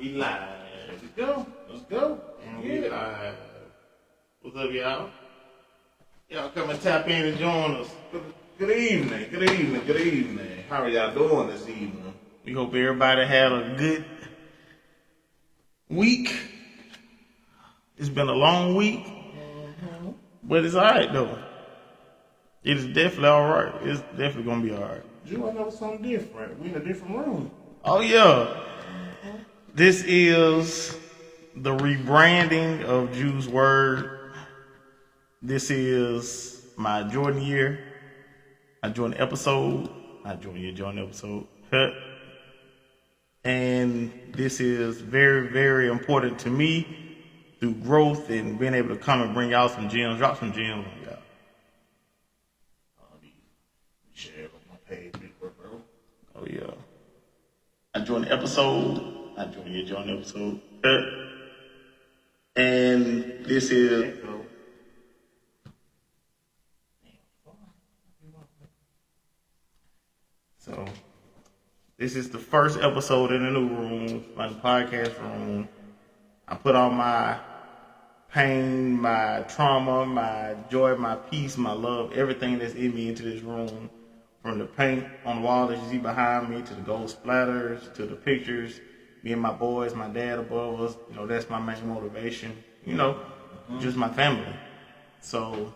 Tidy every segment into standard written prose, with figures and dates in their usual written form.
We live. Let's go. Let's go. And we live. What's up, y'all? Y'all come and tap in and join us. Good evening. Good evening. Good evening. How are y'all doing this evening? We hope everybody had a good week. It's been a long week, but it's all right though. It's definitely all right. It's definitely gonna be all right. Drew, I know something different. We in a different room. Oh yeah. This is the rebranding of Drew's Word. This is my Jordan year, my Jordan episode, not Jordan year, Jordan episode. And this is very, very important to me through growth and being able to come and bring y'all some gems, drop some gems on y'all. Share it on my page, big bro. Oh yeah. I joined the episode. I joined your joint episode. And this is so this is the first episode in the new room, my podcast room. I put all my pain, my trauma, my joy, my peace, my love, everything that's in me into this room. From the paint on the wall that you see behind me, to the gold splatters, to the pictures, me and my boys, my dad above us, that's my main motivation, just my family. So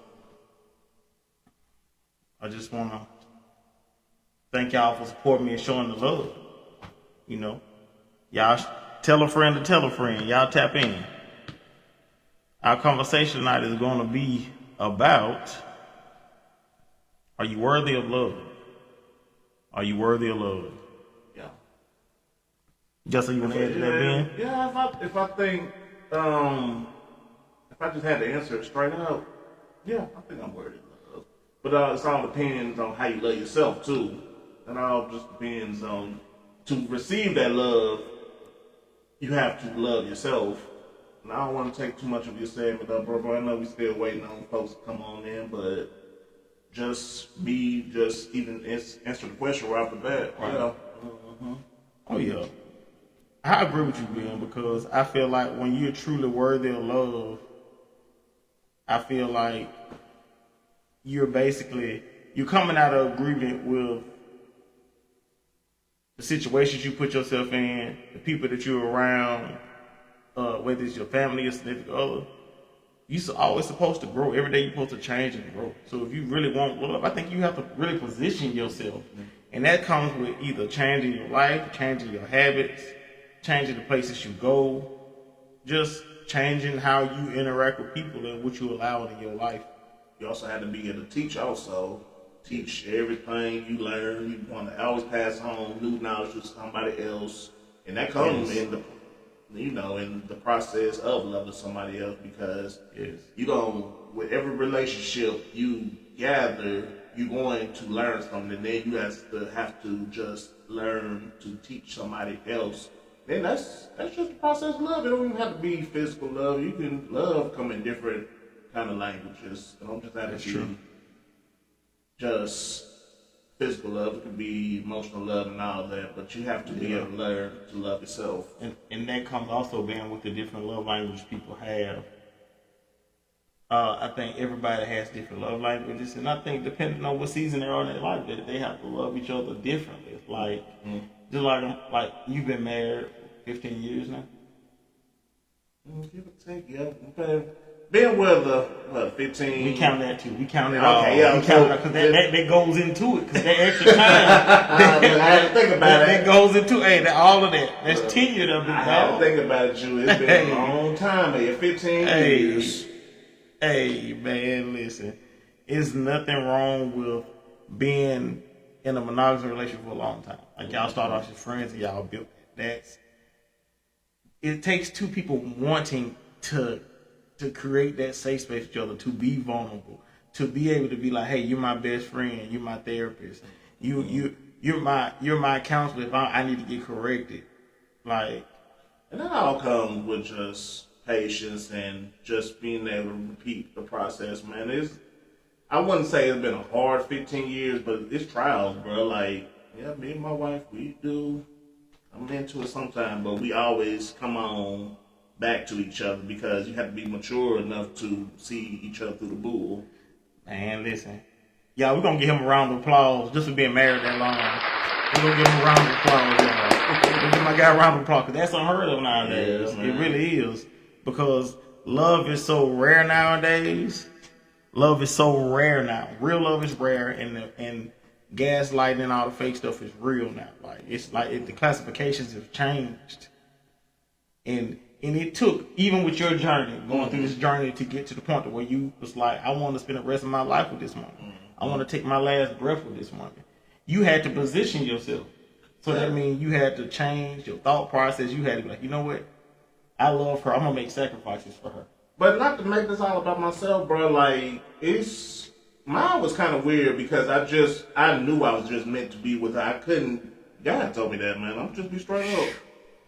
I just want to thank y'all for supporting me and showing the love. Y'all tell a friend to tell a friend. Y'all tap in. Our conversation tonight is going to be about, are you worthy of love? Are you worthy of love? Yeah. Just so you want to add to that, Ben? Yeah, if I think, if I just had to answer it straight up, yeah, I think I'm worthy of love. But it all depends on how you love yourself, too. It all just depends on, to receive that love, you have to love yourself. And I don't want to take too much of your segment up, bro. I know we still waiting on folks to come on in, but just even answer the question right off the bat. Right. Yeah. Oh, yeah. I agree with you, Ben, because I feel like when you're truly worthy of love, I feel like you're coming out of agreement with the situations you put yourself in, the people that you're around, whether it's your family or significant other. You're always supposed to grow. Every day you're supposed to change and grow. So if you really want love, I think you have to really position yourself. And that comes with either changing your life, changing your habits, changing the places you go, just changing how you interact with people and what you allow in your life. You also have to be able to teach also. Teach everything you learn. You want to always pass on new knowledge to somebody else. And that comes in the process of loving somebody else, because with every relationship you gather, you're going to learn something, and then you have to just learn to teach somebody else. Then that's just the process of love. It don't even have to be physical love. You can love come in different kind of languages. It don't just have to be just physical love. It can be emotional love and all that, but you have to be able to learn to love yourself. And that comes also being with the different love languages people have. I think everybody has different love languages, and I think depending on what season they're on in their life, they have to love each other differently. Like, just like you've been married 15 years now? Give or take, yeah. Been with 15. We count that too. We count it okay, all. Yeah, we count it because that goes into it. Because that extra time. I had to think about it. That goes into all of that. That's tenure of it. I had to think about it, Drew. It's been a long time, man. 15 years. Hey, man, listen. It's nothing wrong with being in a monogamous relationship for a long time. Like, y'all start off as friends and y'all built that. It takes two people wanting to create that safe space for each other, to be vulnerable, to be able to be like, hey, you're my best friend, you're my therapist, you're my counselor if I need to get corrected. Like, and that all comes with just patience and just being able to repeat the process, man. I wouldn't say it's been a hard 15 years, but it's trials, bro. Like, yeah, me and my wife, we do I'm into it sometime, but we always come on back to each other because you have to be mature enough to see each other through the bull. Man, listen. Yeah, we're gonna give him a round of applause just for being married that long. We're gonna give him a round of applause, y'all. We're gonna give my guy a round of applause, because that's unheard of nowadays. Yeah, it really is. Because love is so rare nowadays. Love is so rare now. Real love is rare, and gaslighting and all the fake stuff is real now. Like it's like the classifications have changed, and it took, even with your journey, going through this journey, to get to the point where you was like, I want to spend the rest of my life with this woman. I want to take my last breath with this woman. You had to position yourself, so that means you had to change your thought process. You had to be like, you know what? I love her. I'm gonna make sacrifices for her. But not to make this all about myself, bro. Like, mine was kind of weird because I knew I was just meant to be with her. I couldn't. God told me that, man. I'm just be straight up.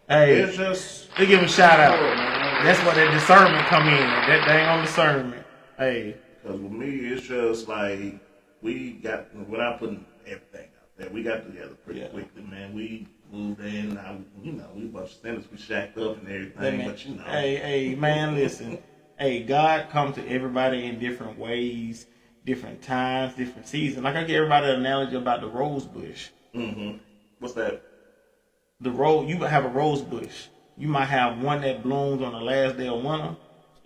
Hey, It's just. they give him a shout out. Man. That's where that discernment come in. That dang on discernment. Hey, Because with me, it's just like we got, without putting everything out there, we got together pretty quickly, man. We moved in. We bunch of sinners. We shacked up and everything. man, but hey, man, listen. Hey, God comes to everybody in different ways, different times, different seasons. Like I give everybody an analogy about the rose bush. Mm-hmm. What's that? You might have a rose bush. You might have one that blooms on the last day of winter,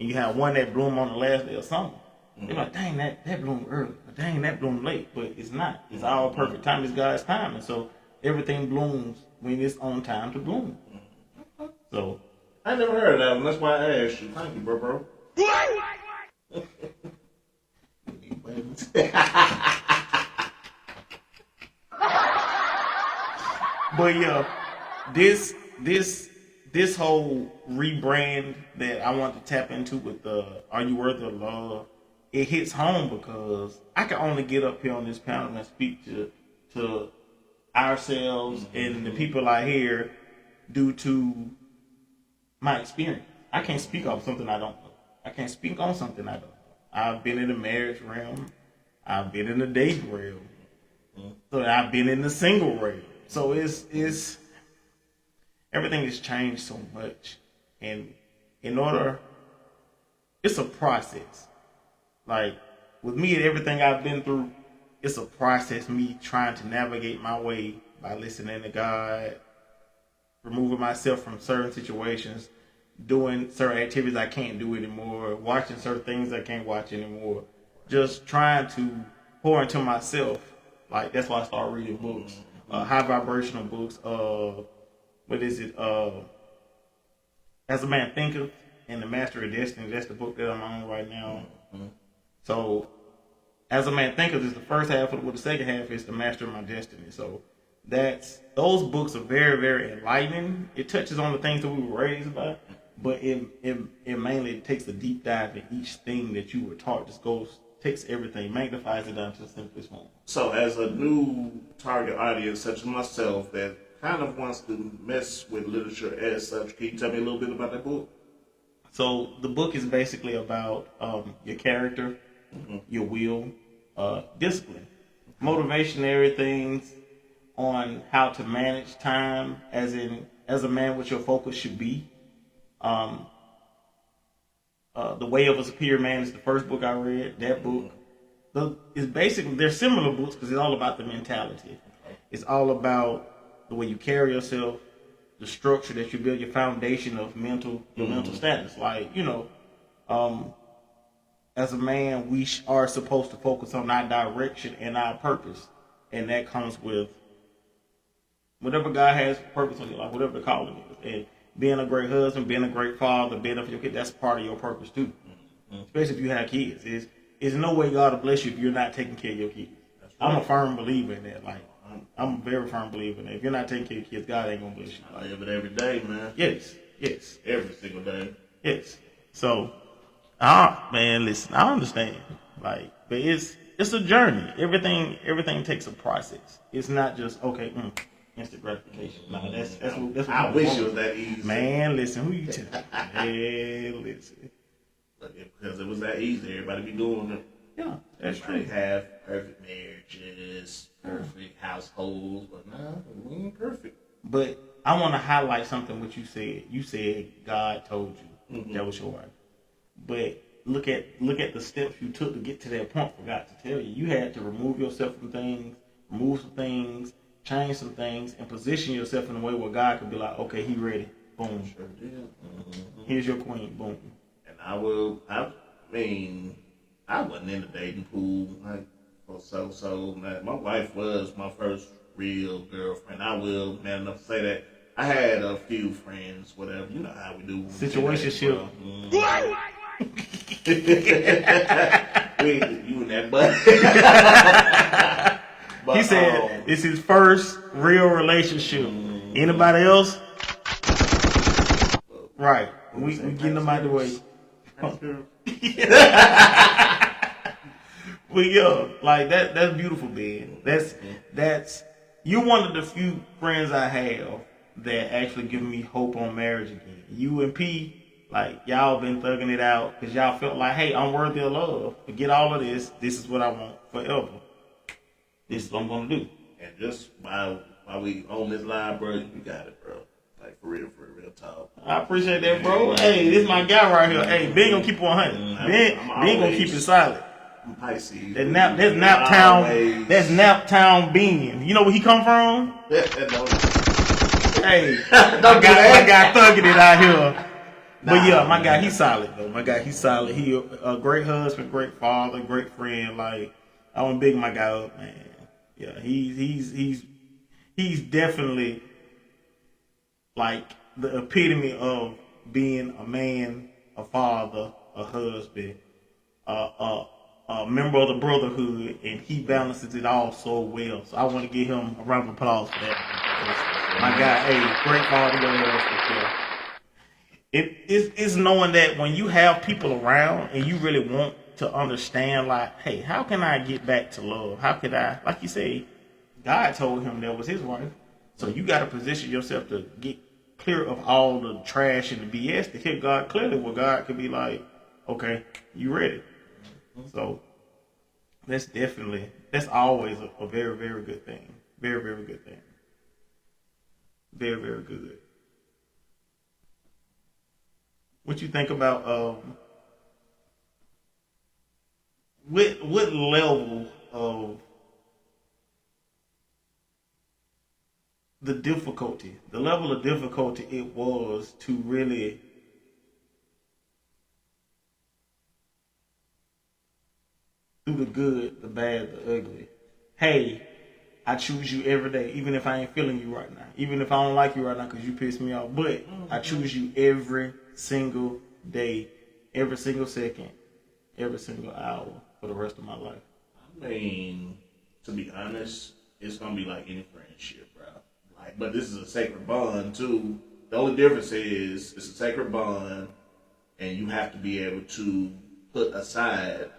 and you have one that blooms on the last day of summer. Mm-hmm. You're like, dang, that bloomed early. But dang, that bloomed late. But it's not. It's all perfect time. It's God's time. And so everything blooms when it's on time to bloom. Mm-hmm. So I never heard of that one. That's why I asked you. Thank you, bro. But yeah, this whole rebrand that I want to tap into with the "Are You Worthy of Love," it hits home because I can only get up here on this panel and speak to ourselves and the people I hear due to my experience. I can't speak on something I don't know. I can't speak on something I don't know. I've been in the marriage realm. I've been in the dating realm. So I've been in the single realm. So it's everything has changed so much. And it's a process. Like with me and everything I've been through, it's a process, me trying to navigate my way by listening to God, removing myself from certain situations, doing certain activities I can't do anymore, watching certain things I can't watch anymore, just trying to pour into myself. Like that's why I started reading books, high vibrational books. What is it? As a Man Thinketh and the Master of Destiny. That's the book that I'm on right now. So, As a Man Thinketh is the first half of the second half is the Master of My Destiny. So those books are very, very enlightening. It touches on the things that we were raised by, but it mainly takes a deep dive in each thing that you were taught. Just takes everything, magnifies it down to the simplest form. So, as a new target audience, such as myself, that kind of wants to mess with literature as such, can you tell me a little bit about that book? So, the book is basically about your character, your will, discipline, motivationary things on how to manage time, as a man, what your focus should be. The Way of a Superior Man is the first book I read. That book is basically, they're similar books because it's all about the mentality. It's all about the way you carry yourself, the structure that you build, your foundation of mental status. Like, as a man, we are supposed to focus on our direction and our purpose. And that comes with whatever God has purpose on your life, whatever the calling is. And being a great husband, being a great father, being up for your kid, that's part of your purpose too. Especially if you have kids. There's no way God will bless you if you're not taking care of your kids. Right. I'm a firm believer in that. Like, I'm a very firm believer in that. If you're not taking care of your kids, God ain't going to bless you. I live it every day, man. Yes. Every single day. Yes. So, man, listen, I understand. Like, but it's a journey. Everything takes a process. It's not just, okay, instant gratification. No, that's what I wish it was that easy. Man, listen, who you telling? Man, listen. Because it was that easy, everybody be doing it. Yeah, that's true. Everybody have perfect marriages, perfect households, but no, we ain't perfect. But I want to highlight something what you said. You said God told you that was your wife, but look at the steps you took to get to that point. Forgot to tell you, you had to remove yourself from things, remove some things, change some things, and position yourself in a way where God could be like, okay, he ready. Boom. Sure did. Here's your queen. Boom. And I mean, I wasn't in the dating pool like for so. My wife was my first real girlfriend. I will man enough to say that. I had a few friends, whatever. You know how we do. Situationship. You and that butt. He said it's his first real relationship. Anybody else? Right. We getting them out the way. Well, yeah, like that's beautiful, man. That's you're one of the few friends I have that actually give me hope on marriage again. You and P, like y'all been thugging it out because y'all felt like, hey, I'm worthy of love. Forget all of this. This is what I want forever. This is what I'm gonna do. And just while we on this line, bro, you got it, bro. Like for real talk. I appreciate that, bro. Hey, this is my guy right here. Hey, Ben gonna keep 100. Ben gonna keep it solid. Pisces. That's Naptown. That's Naptown Ben. You know where he come from? Hey, my guy thugging it out here. But yeah, my guy, he's solid though. My guy, he's solid. He a great husband, great father, great friend. Like I want to big my guy up, man. Yeah, he's definitely like the epitome of being a man, a father, a husband, a member of the brotherhood, and he balances it all so well. So I want to give him a round of applause for that. My guy, hey, great father, great husband. Yeah. It's knowing that when you have people around and you really want to understand, like, hey, how can I get back to love? How could I, like you say, God told him that was his wife. So you got to position yourself to get clear of all the trash and the BS to hear God clearly, where God could be like, okay, you ready. So that's always a very, very good thing. Very, very good thing. Very, very good. What you think about what level of the level of difficulty it was to really do the good, the bad, the ugly. Hey, I choose you every day, even if I ain't feeling you right now. Even if I don't like you right now because you piss me off. But I choose you every single day, every single second, every single hour for the rest of my life. I mean, to be honest, it's going to be like any friendship, bro. Like, but this is a sacred bond, too. The only difference is it's a sacred bond, and you have to be able to put aside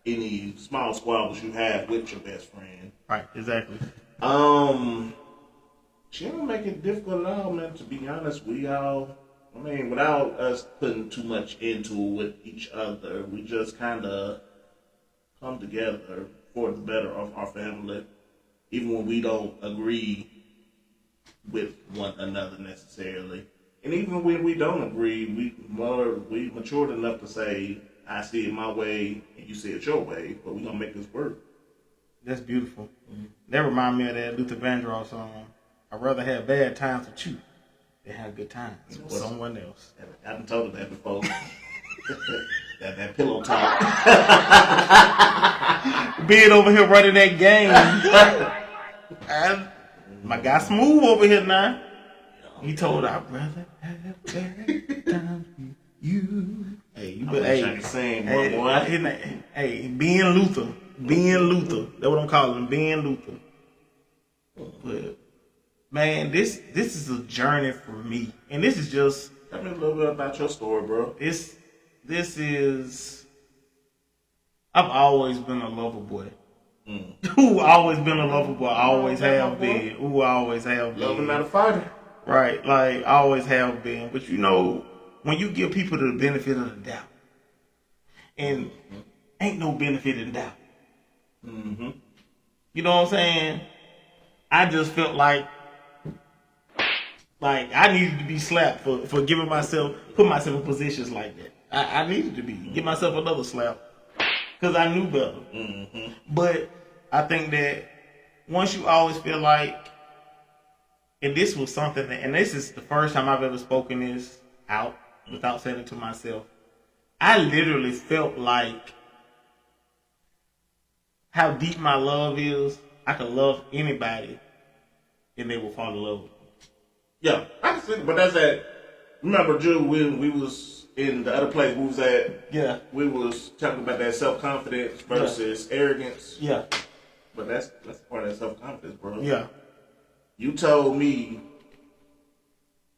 any small squabbles you have with your best friend. Right, exactly. She don't make it difficult at all, man. To be honest, without us putting too much into it with each other, we just kind of come together for the better of our family, even when we don't agree with one another necessarily. And even when we don't agree, we matured enough to say, I see it my way and you see it your way, but we're going to make this work. That's beautiful. Mm-hmm. That reminds me of that Luther Vandross song, I'd rather have bad times with you than have good times with someone else. I haven't told her that before. that pillow talk. Being over here running that game. And my guy Smooth over here now. He told her, I'd rather have bad times with you. Hey, you better sing, hey, being Luther. That's what I'm calling him, being Luther. But man, this is a journey for me. And this is just tell me a little bit about your story, bro. This is I've always been a lover boy. Who always been a lover boy, always have been. Who always have been. Loving, not a fighter. Right, like always have been. But you know, when you give people the benefit of the doubt, and ain't no benefit in doubt. Mm-hmm. You know what I'm saying? I just felt like Like, I needed to be slapped for giving myself, put myself in positions like that. I needed to be. Give myself another slap. Because I knew better. Mm-hmm. But I think that once you always feel like, and this was something that, and this is the first time I've ever spoken this out without saying it to myself. I literally felt like how deep my love is. I could love anybody and they will fall in love with me. Yeah, I can see, but that's that. Remember, Drew, when we was in the other place we was at? Yeah. We was talking about that self-confidence versus arrogance. Yeah. But that's part of that self-confidence, bro. Yeah. You told me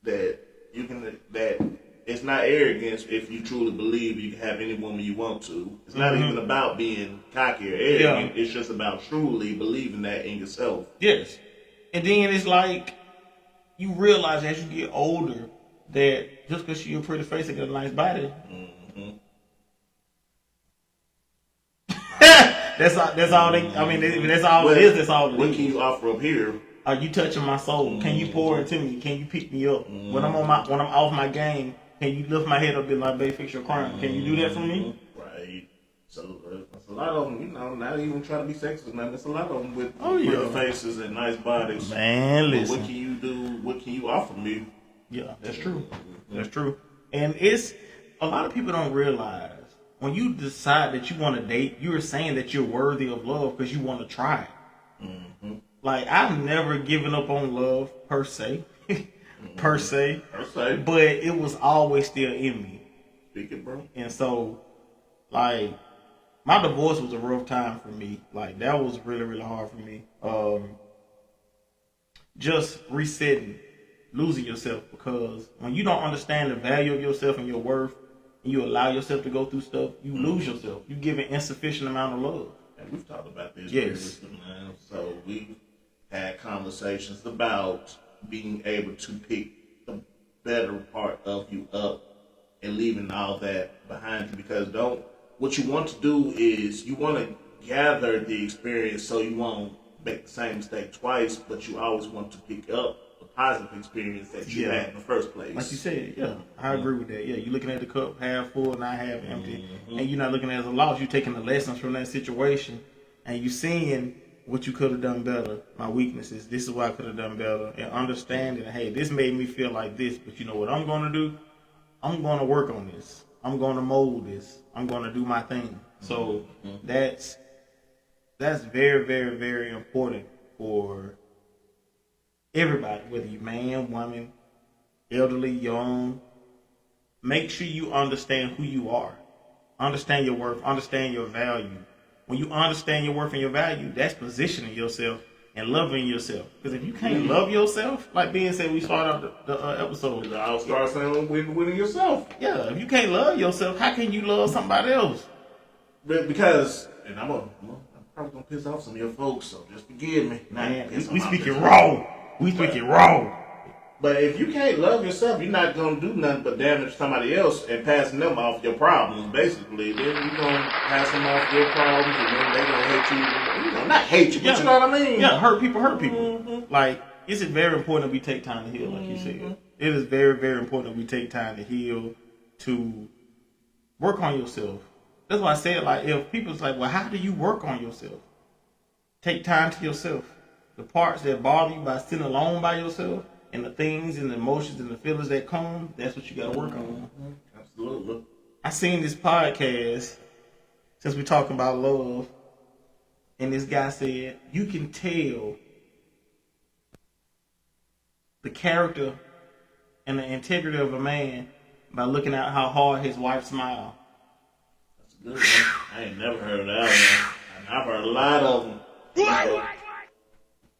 that it's not arrogance if you truly believe you can have any woman you want to. It's not even about being cocky or arrogant. Yeah. It's just about truly believing that in yourself. Yes. And then it's like, you realize as you get older that just because you're a pretty face and got a nice body, that's all. That's all they. I mean, that's all it is. That's all it is. What can you offer up here? Are you touching my soul? Can you pour into me? Can you pick me up when I'm off my game? Can you lift my head up and be like, "Babe, fix your crown"? Can you do that for me? Right. So that's a lot of them. You know, not even trying to be sexist, man. There's a lot of them with pretty faces and nice bodies. Man, listen. What can you do? What can you offer me? Yeah, that's true. That's true. And it's a lot of people don't realize when you decide that you want to date, you're saying that you're worthy of love because you want to try it. Like, I've never given up on love per se, but it was always still in me. Speak it, bro. And so, like, my divorce was a rough time for me. Like, that was really, really hard for me. Just resetting, losing yourself, because when you don't understand the value of yourself and your worth, and you allow yourself to go through stuff, you lose yourself. You give an insufficient amount of love. And we've talked about this previously, man. So we had conversations about being able to pick the better part of you up and leaving all that behind you, because what you want to do is you want to gather the experience so you won't make the same mistake twice, but you always want to pick up the positive experience that you had in the first place. Like you said, yeah, I agree with that. Yeah, you're looking at the cup half full, not half empty, and you're not looking at it as a loss. You're taking the lessons from that situation, and you're seeing what you could have done better, my weaknesses, this is what I could have done better, and understanding, hey, this made me feel like this, but you know what I'm going to do? I'm going to work on this. I'm going to mold this. I'm going to do my thing. So that's very, very, very important for everybody, whether you're man, woman, elderly, young. Make sure you understand who you are. Understand your worth. Understand your value. When you understand your worth and your value, that's positioning yourself and loving yourself. Because if you can't love yourself, like Ben said, we started out the episode. I'll start saying winning yourself. Yeah, if you can't love yourself, how can you love somebody else? Because, and I'm probably going to piss off some of your folks, so just forgive me. Man, we speaking raw. We speaking raw. But if you can't love yourself, you're not going to do nothing but damage somebody else and passing them off your problems, basically. Then you're going to pass them off your problems, and then they're going to hate you. You know, not hate you, but you know what I mean? Yeah, hurt people. Like, it's very important that we take time to heal, like you said. It is very, very important that we take time to heal, to work on yourself. That's why I said, like, if people's like, well, how do you work on yourself? Take time to yourself. The parts that bother you by sitting alone by yourself, and the things and the emotions and the feelings that come, that's what you got to work on. Absolutely. I seen this podcast, since we're talking about love, and this guy said, you can tell the character and the integrity of a man by looking at how hard his wife smiles. That's a good one. I ain't never heard of that one. I've heard a lot of them.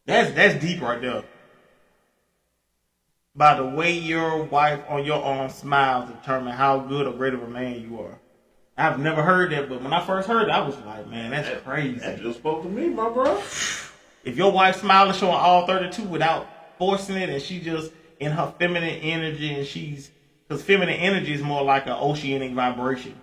That's deep right there. By the way your wife on your arm smiles determine how good or great of a man you are. I've never heard that, but when I first heard it, I was like, man, that's crazy. That just spoke to me, my bro. If your wife smiling, showing all 32 without forcing it, and she just in her feminine energy, and because feminine energy is more like an oceanic vibration.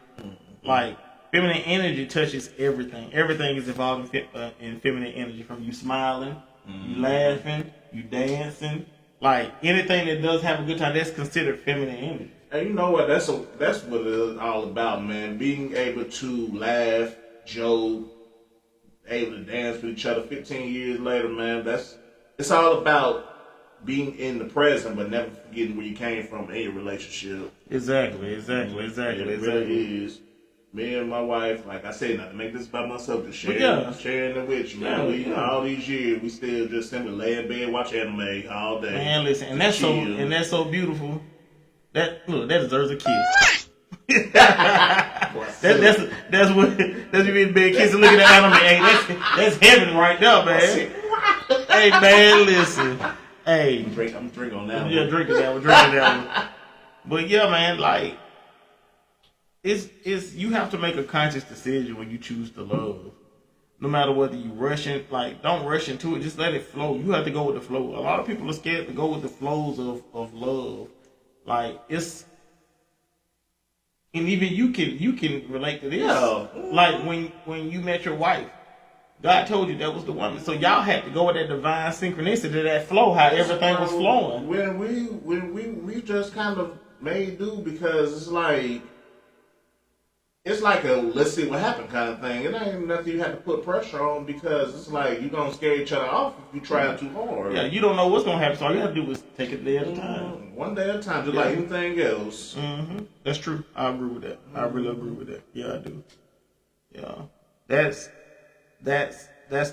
Like, feminine energy touches everything. Everything is involved in feminine energy, from you smiling, you laughing, you dancing, Like anything that does have a good time, that's considered feminine energy. And you know what? That's what it is all about, man. Being able to laugh, joke, able to dance with each other 15 years later, man. It's all about being in the present, but never forgetting where you came from in your relationship. Exactly. It really is. Me and my wife, like I said, not to make this about myself, just sharing it with you, man. All these years, we still just simply lay in bed, watch anime all day. Man, listen, and that's so beautiful. That deserves a kiss. that's what you mean, big kiss and looking at anime. Hey, that's heaven right there, man. Hey, man, listen. Hey, I'm drinking on that one. Yeah, drinking that one. But yeah, man, like it's you have to make a conscious decision when you choose to love. No matter whether you rush it, like don't rush into it, just let it flow. You have to go with the flow. A lot of people are scared to go with the flows of love. Like it's, and even you can relate to this. Yeah. Like when you met your wife, God told you that was the woman. So y'all had to go with that divine synchronicity, that flow, how everything was flowing. When we just kind of made do, because it's like a let's see what happened kind of thing. It ain't nothing you have to put pressure on, because it's like you're gonna scare each other off if you try too hard. Yeah, you don't know what's gonna happen, so all you have to do is take it a day at a time. One day at a time, just like anything else. Mm-hmm. That's true. I agree with that. I really agree with that. Yeah, I do. Yeah, that's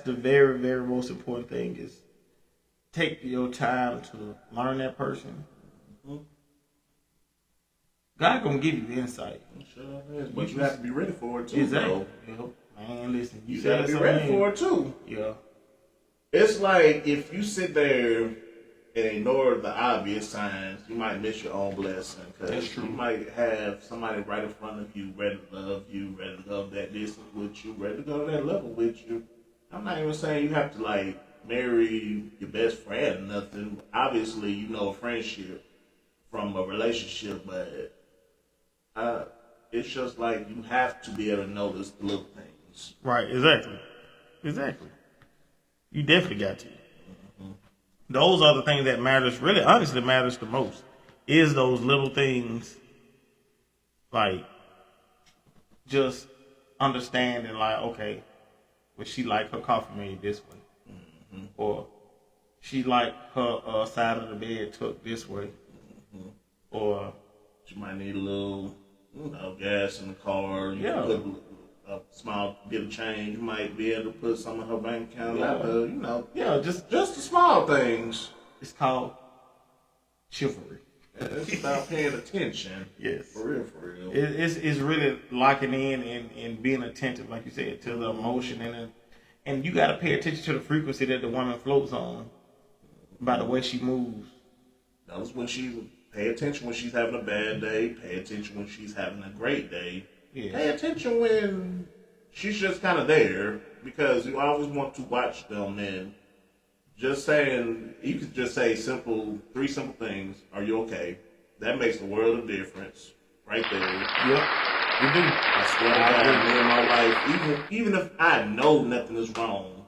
the very, very most important thing, is take your time to learn that person. Mm-hmm. God gonna give you insight. Sure is, but you have to be ready for it too. Exactly. Man, listen, you gotta be ready for it too. Yeah. It's like if you sit there and ignore the obvious signs, you might miss your own blessing. Because you might have somebody right in front of you, ready to love you, ready to go that distance with you, ready to go to that level with you. I'm not even saying you have to like marry your best friend or nothing. Obviously, you know a friendship from a relationship, but it's just like you have to be able to notice the little things. Right, exactly. You definitely got to. Mm-hmm. Those are the things that honestly matters the most. Is those little things, like just understanding, like, okay, well, she like her coffee made this way, mm-hmm. or she like her side of the bed tucked this way, mm-hmm. or she might need a little, gas in the car. You can put a small bit of change. You might be able to put some of her bank account out there. Just the small things. It's called chivalry. It's about paying attention. Yes, for real. It's really locking in and being attentive, like you said, to the emotion, and you got to pay attention to the frequency that the woman floats on by the way she moves. That was when she. Pay attention when she's having a bad day. Pay attention when she's having a great day. Yes. Pay attention when she's just kind of there, because you always want to watch them. And just saying, you could just say three simple things. Are you okay? That makes a world of difference, right there. Yep, you do. I swear to God, me and my wife, even if I know nothing is wrong,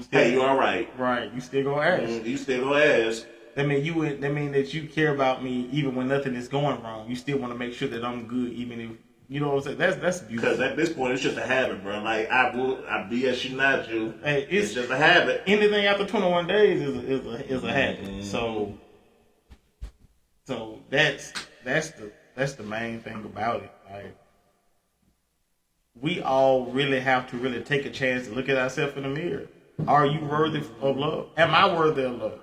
hey, you all right? Right, you still gonna ask. You still gonna ask. That mean that you care about me even when nothing is going wrong. You still want to make sure that I'm good, even if you know what I'm saying. That's beautiful. Because at this point, it's just a habit, bro. Like I BS you, not you. Hey, it's just a habit. Anything after 21 days is a habit. Mm-hmm. So that's the main thing about it. Like we all really have to really take a chance to look at ourselves in the mirror. Are you worthy of love? Am I worthy of love?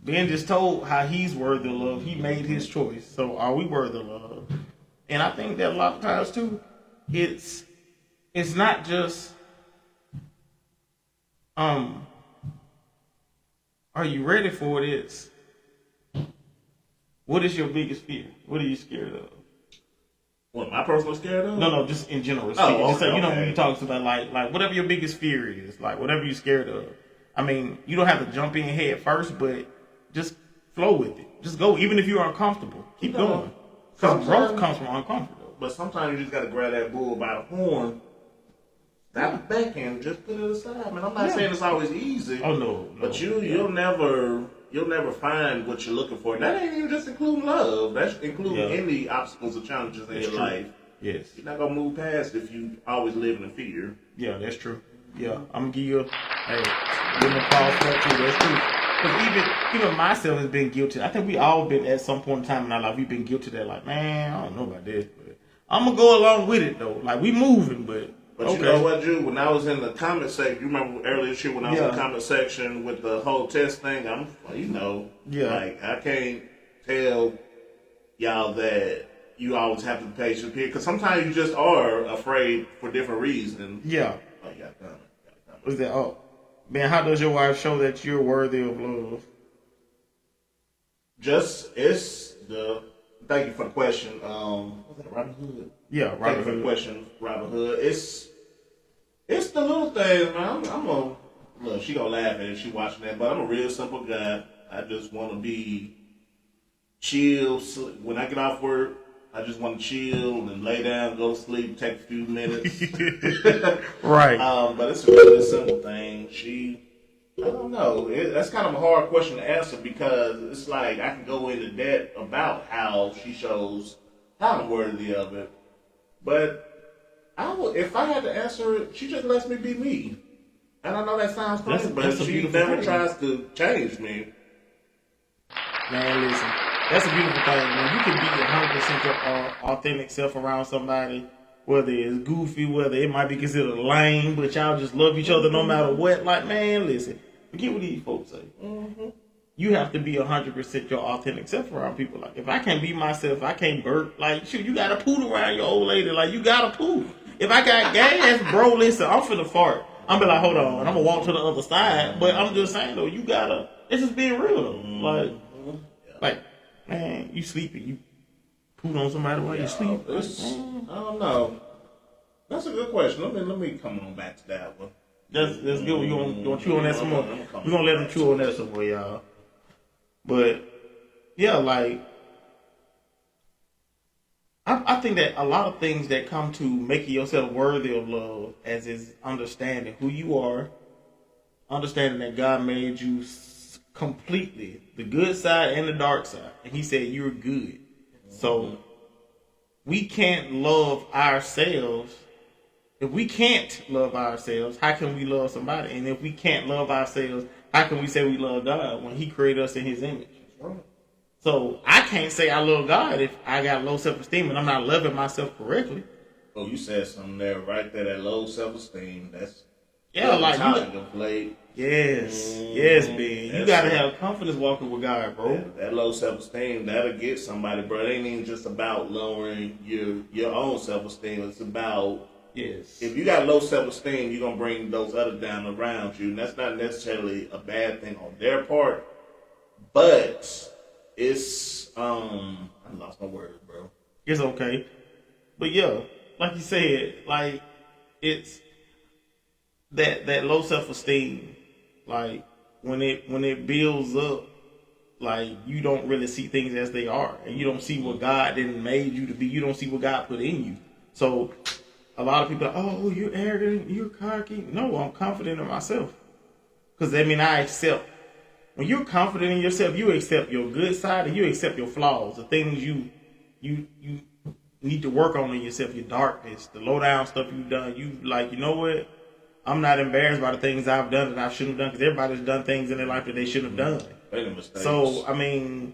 Ben just told how he's worthy of love. He made his choice. So are we worthy of love? And I think that a lot of times too, it's not just are you ready for it? It's what is your biggest fear? What are you scared of? What am I personally scared of? No, just in general. Just so, when you talk about like whatever your biggest fear is, like whatever you're scared of. I mean, you don't have to jump in head first, but just flow with it. Just go, even if you're uncomfortable. Keep going. Because growth comes from uncomfortable. But sometimes you just got to grab that bull by the horn Stop backing, just put it aside, man. I'm not saying it's always easy. Oh no. But you'll never find what you're looking for. And that ain't even just including love. That's including any obstacles or challenges in your life. Yes. You're not gonna move past if you always live in fear. Yeah, that's true. Yeah, I'm gonna give you give me a applause for that too. That's true. Because even myself has been guilty. I think we all been at some point in time in our life. We've been guilty that like, man, I don't know about this, but I'm gonna go along with it though. Like we moving, but you know what, Drew? When I was in the comment section, you remember earlier this year when I was in the comment section with the whole test thing? Like I can't tell y'all that you always have to be patient here because sometimes you just are afraid for different reasons. Yeah. Oh, you got comment. What's that? Oh, man, how does your wife show that you're worthy of love? Thank you for the question. Was that Robin Hood? Yeah, Robin Hood. Thank you for the question, Robin Hood. It's the little things, man. Look, she gonna laugh at it if she watching that, but I'm a real simple guy. I just want to be chill. When I get off work, I just want to chill and lay down, go to sleep, take a few minutes. Right. But it's a really simple thing. I don't know. That's kind of a hard question to answer because it's like I can go into depth about how she shows how I'm worthy of it. But if I had to answer it, she just lets me be me. And I know that sounds crazy, but she never tries to change me. Man, listen, that's a beautiful thing, man. You can be 100% your authentic self around somebody, whether it's goofy, whether it might be considered lame, but y'all just love each other no matter what. Like, man, listen, forget what these folks say. Mm-hmm. You have to be 100% your authentic self around people. Like, if I can't be myself, I can't burp. Like, shoot, you gotta poo around your old lady. Like, you gotta poo. If I got gas, bro, listen, I'm finna fart. I'm be like, hold on, and I'm gonna walk to the other side. But I'm just saying though, you gotta. It's just being real though. Like, man, you sleeping, you pooed on somebody while you sleep. I don't know. That's a good question. Let me come on back to that one. That's good. You want to chew on that some more? We're gonna let them chew on that some more, y'all. But yeah, like I think that a lot of things that come to making yourself worthy of love as is understanding who you are, understanding that God made you completely, the good side and the dark side, and He said you're good. So we can't love ourselves. If we can't love ourselves, how can we love somebody? And if we can't love ourselves, how can we say we love God when He created us in His image? So I can't say I love God if I got low self-esteem and I'm not loving myself correctly. Oh, you said something there, right there, that low self-esteem. That's like of late. Yes, man. You gotta have confidence walking with God, bro. That low self-esteem, that'll get somebody, bro. It ain't even just about lowering your own self-esteem. It's about if you got low self-esteem, you're gonna bring those others down around you, and that's not necessarily a bad thing on their part, but it's I lost my words, bro. It's okay, but yeah, like you said, like it's that low self-esteem, like when it builds up, like you don't really see things as they are, and you don't see what God didn't made you to be. You don't see what God put in you. So a lot of people are, oh, you're arrogant, you're cocky. No, I'm confident in myself, because that means I accept. When you're confident in yourself, you accept your good side and you accept your flaws, the things you need to work on in yourself, your darkness, the low down stuff you've done. You like, you know what? I'm not embarrassed by the things I've done that I shouldn't have done, because everybody's done things in their life that they shouldn't have done. So, I mean,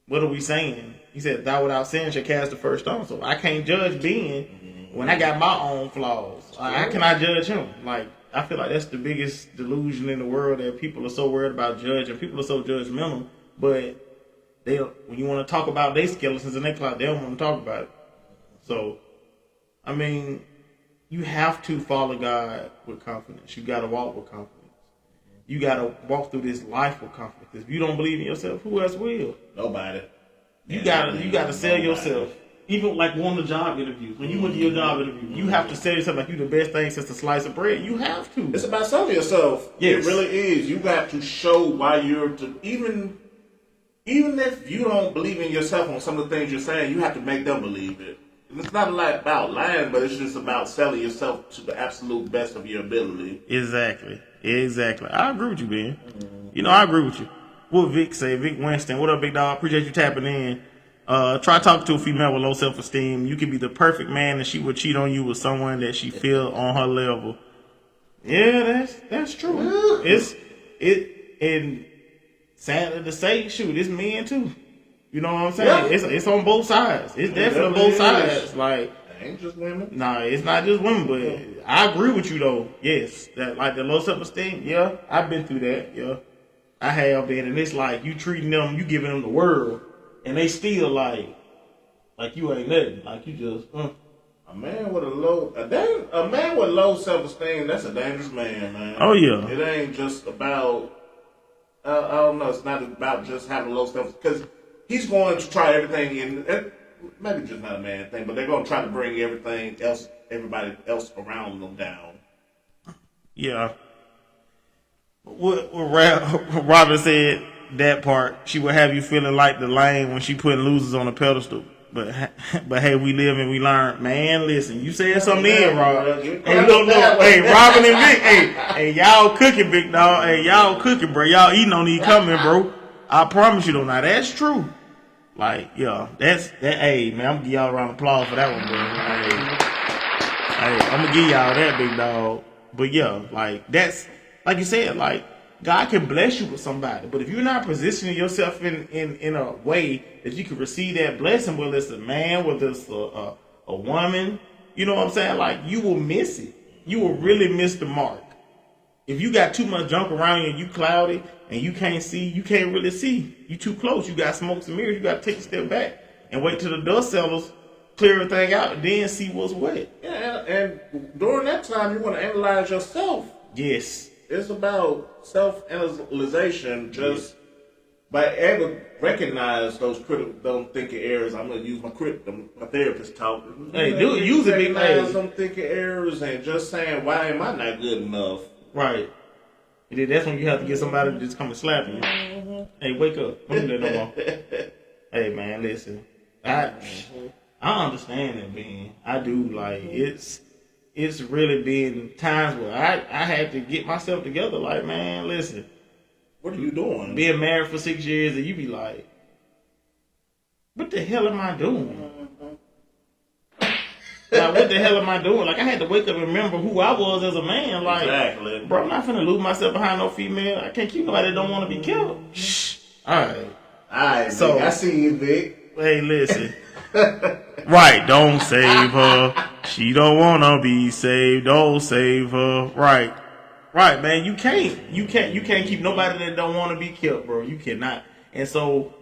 what are we saying? He said, thou without sin shall cast the first stone. So I can't judge Ben when I got my own flaws. How can I judge him? Like, I feel like that's the biggest delusion in the world, that people are so worried about judging. People are so judgmental, but when you want to talk about their skeletons in their closet, they don't want to talk about it. So, I mean, you have to follow God with confidence. You got to walk with confidence. You got to walk through this life with confidence. If you don't believe in yourself, who else will? Nobody. You gotta sell yourself. Even like one of the job interviews. When you went to your job interview, you have to sell yourself like you the best thing since the slice of bread. You have to. It's about selling yourself. Yes. It really is. You got to show why you're even if you don't believe in yourself on some of the things you're saying, you have to make them believe it. it's not like about lying, but it's just about selling yourself to the absolute best of your ability. Exactly. I agree with you, Ben. You know, I agree with you. What Vic say? Vic Winston. What up, big dog? Appreciate you tapping in. Try talking to a female with low self-esteem. You can be the perfect man, and she will cheat on you with someone that she feel on her level. Yeah, that's true. And sadly to say, shoot, it's men too. You know what I'm saying? Yeah. It's on both sides. It's definitely on both sides. Like, it ain't just women. nah, it's not just women, but I agree with you though. Yes, that like the low self-esteem. Yeah, I've been through that. Yeah, I have been, and it's like you treating them, you giving them the world, and they still like you ain't nothing. Like you just. A man with low self-esteem, that's a dangerous man. Oh yeah. It ain't just about. I don't know. It's not about just having low self, because he's going to try everything in. Maybe just not a man thing, but they're going to try to bring everybody else around them down. Yeah. What Robin said, that part, she would have you feeling like the lame when she putting losers on a pedestal. But hey, we live and we learn. Man, listen, you said something in, Rob. Hey, look, hey, Robin and Vic, hey, y'all cooking, big dog. Hey, y'all cooking, bro. Y'all eating on these coming, bro. I promise you though. Now that's true. Like, yeah, that. Hey, man, I'm gonna give y'all a round of applause for that one, bro. Hey, I'm gonna give y'all that, big dog. But yeah, like that's like you said, like God can bless you with somebody, but if you're not positioning yourself in a way that you can receive that blessing, whether it's a man, whether it's a woman, you know what I'm saying? Like you will miss it. You will really miss the mark. If you got too much junk around you and you cloudy and you can't see, you can't really see. You too close. You got smokes and mirrors. You got to take a step back and wait till the dust settles, clear everything out, and then see what's wet. Yeah, and during that time, you want to analyze yourself. Yes. It's about self-analyzation, just by able to recognize those don't thinking errors. I'm going to use my therapist talk. Hey, do it. Use it, big man. Recognize some thinking errors and just saying, why am I not good enough? Right. And then that's when you have to get somebody to just come and slap you. Hey, wake up. Don't do that no more. Hey, man, listen. I understand that, man. I do. Like, it's really been times where I had to get myself together. Like, man, listen. What are you doing? Being married for 6 years and you be like, what the hell am I doing? Like, what the hell am I doing? Like, I had to wake up and remember who I was as a man. Like, exactly. Bro, I'm not finna lose myself behind no female. I can't keep nobody that don't want to be killed. Shh. All right. So Vic, I see you, Vic. Hey, listen. Right, don't save her. She don't wanna be saved. Don't save her. Right, man. You can't keep nobody that don't want to be killed, bro. You cannot. And so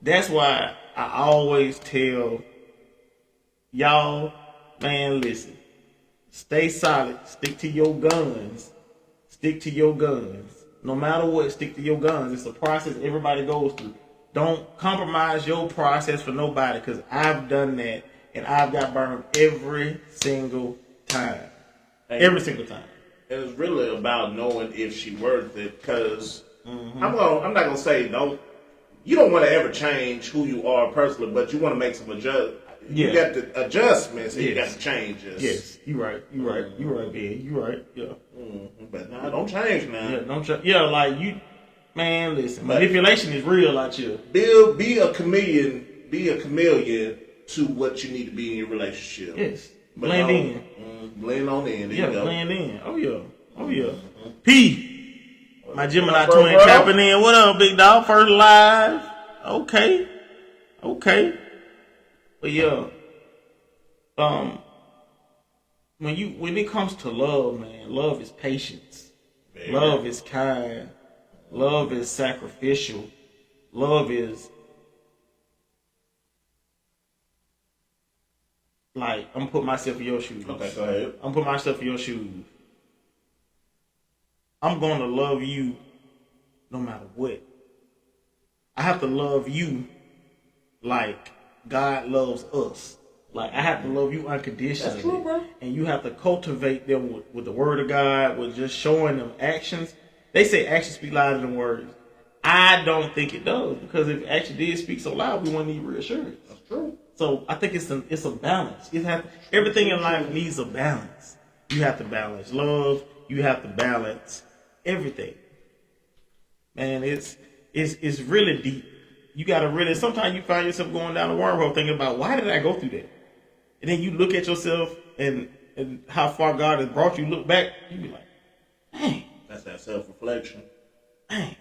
that's why I always tell y'all, man, listen. Stay solid. Stick to your guns. No matter what, stick to your guns. It's a process everybody goes through. Don't compromise your process for nobody, because I've done that and I've got burned every single time. Every single time. And it's really about knowing if she's worth it, because I'm not gonna say no. You don't want to ever change who you are personally, but you want to make some adjustments. Yeah. You got the adjustments and you got the changes. Yes, you're right, Ben. You're right. Yeah. But nah, don't change now. Yeah, don't change. Yeah, like you, man. Listen, manipulation is real out here. Be a chameleon. Be a chameleon to what you need to be in your relationship. Yes. Blend in. Blend on in. There you go. Blend in. Oh yeah. P. My Gemini twin tapping in. What up, big dog? First live. Okay. But yeah. When it comes to love, man, love is patience. Baby. Love is kind. Love is sacrificial. Love is like, I'm putting myself in your shoes. Okay, go ahead. I'm putting myself in your shoes. I'm going to love you no matter what. I have to love you like God loves us. Like, I have to love you unconditionally. That's true, bro. And you have to cultivate them with the word of God, with just showing them actions. They say actions speak louder than words. I don't think it does, because if action did speak so loud, we wouldn't need reassurance. That's true. So I think it's a balance. Everything in life needs a balance. You have to balance love. You have to balance everything. Man, it's really deep. You gotta really. Sometimes you find yourself going down a wormhole thinking about why did I go through that, and then you look at yourself and how far God has brought you. Look back, you be like, dang. That's that self-reflection. Dang.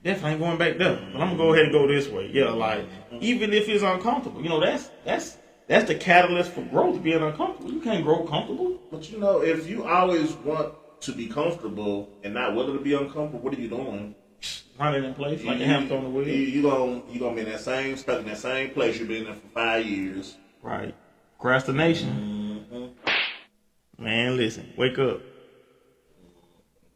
Definitely ain't going back there. But I'm gonna go ahead and go this way. Yeah, like even if it's uncomfortable, that's the catalyst for growth. Being uncomfortable, you can't grow comfortable. But if you always want to be comfortable and not willing to be uncomfortable, what are you doing? Running in place like a hamster on the wheel. You gonna be stuck in that same place you've been in for 5 years. Right. Procrastination. Mm-hmm. Man, listen, wake up.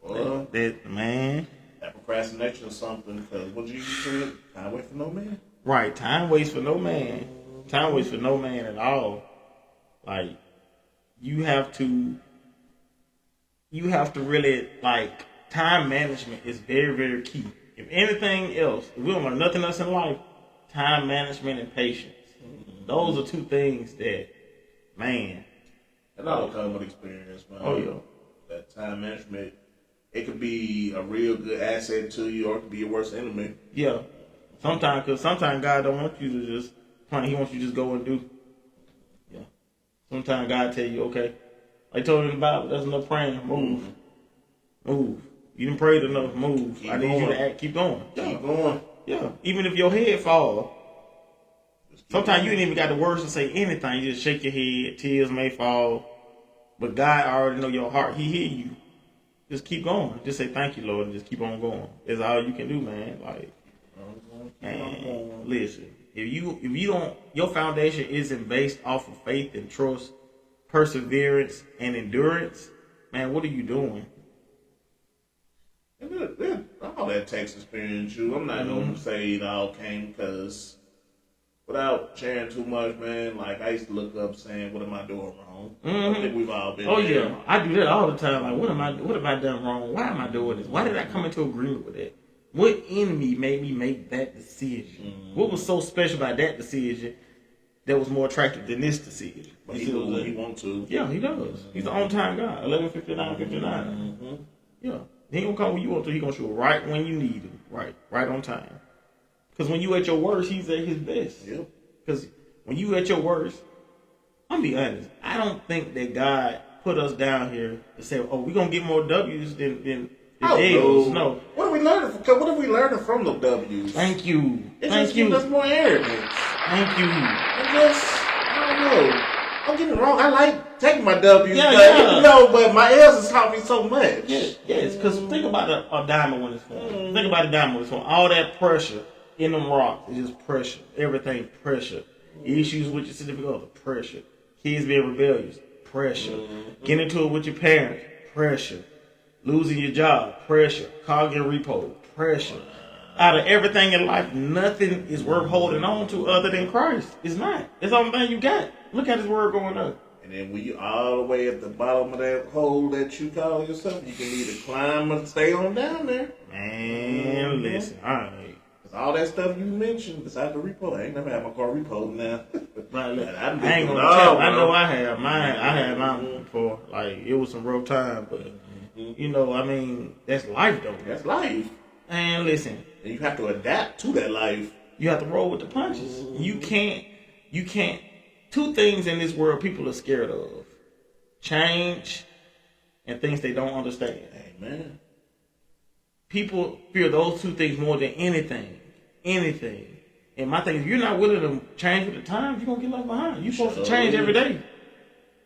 Well, Man. That procrastination is something, because what you said, time waits for no man. Right, time waits for no man. Time waits for no man at all. Like, you have to really, like, time management is very, very key. If anything else, if we don't learn nothing else in life, time management and patience. Those are two things that, man. And all come with experience, man. Oh, yeah. That time management, it could be a real good asset to you, or it could be your worst enemy. Yeah. Sometimes God don't want you to just, He wants you to just go and do. Yeah. Sometimes God tell you, okay, like told in the Bible, there's enough praying, move. Move. You didn't pray enough, move. I need you to keep going. Keep going. Yeah. Even if your head fall, sometimes you ain't even got the words to say anything. You just shake your head, tears may fall. But God already know your heart. He hear you. Just keep going. Just say thank you, Lord, and just keep on going. That's all you can do, man. Like, man, listen. If you don't, your foundation isn't based off of faith and trust, perseverance and endurance, man, what are you doing? All that takes experience, too. I'm not going to say it all came because, without sharing too much, man, like, I used to look up saying, what am I doing wrong? I think we've all been there. Yeah. I do that all the time. Like, what have I done wrong? Why am I doing this? Why did I come into agreement with that? What in me made me make that decision? What was so special about that decision that was more attractive than this decision? But he does what he wants to. Yeah, he does. He's the on-time guy. 11:59. Yeah. He ain't gonna come when you want to. He gonna show right when you need him. Right on time. Because when you at your worst, he's at his best. Yep. Because when you at your worst, I'm gonna be honest. I don't think that God put us down here to say, "Oh, we're gonna get more W's than L's." No. What are we learning? What are we learning from the W's? Thank you. Thank you. That's more arrogance. Thank you. I don't know. Don't get me wrong. I like taking my W's. Yeah. But my L's has taught me so much. Yes. Because think about a diamond when it's formed. Think about a diamond when it's formed. All that pressure in them rocks is just pressure. Everything pressure. Issues with your significant other, pressure. Kids being rebellious, pressure. Getting into it with your parents, pressure. Losing your job, pressure. Car getting repoed, pressure. Out of everything in life, nothing is worth holding on to other than Christ. It's not. It's the only thing you got. Look at His word going up. And then when you all the way at the bottom of that hole that you call yourself, you can either climb or stay on down there. Man, listen, all right. All that stuff you mentioned besides the repo, I ain't never had my car repoed now. I ain't gonna tell. I know I have mine. I had mine before. Like, it was some rough time, but that's life though. That's life. And listen, and you have to adapt to that life. You have to roll with the punches. You can't. Two things in this world people are scared of: change and things they don't understand. Amen. People fear those two things more than anything. And my thing is, if you're not willing to change with the times, you're going to get left behind. You're supposed to change every day.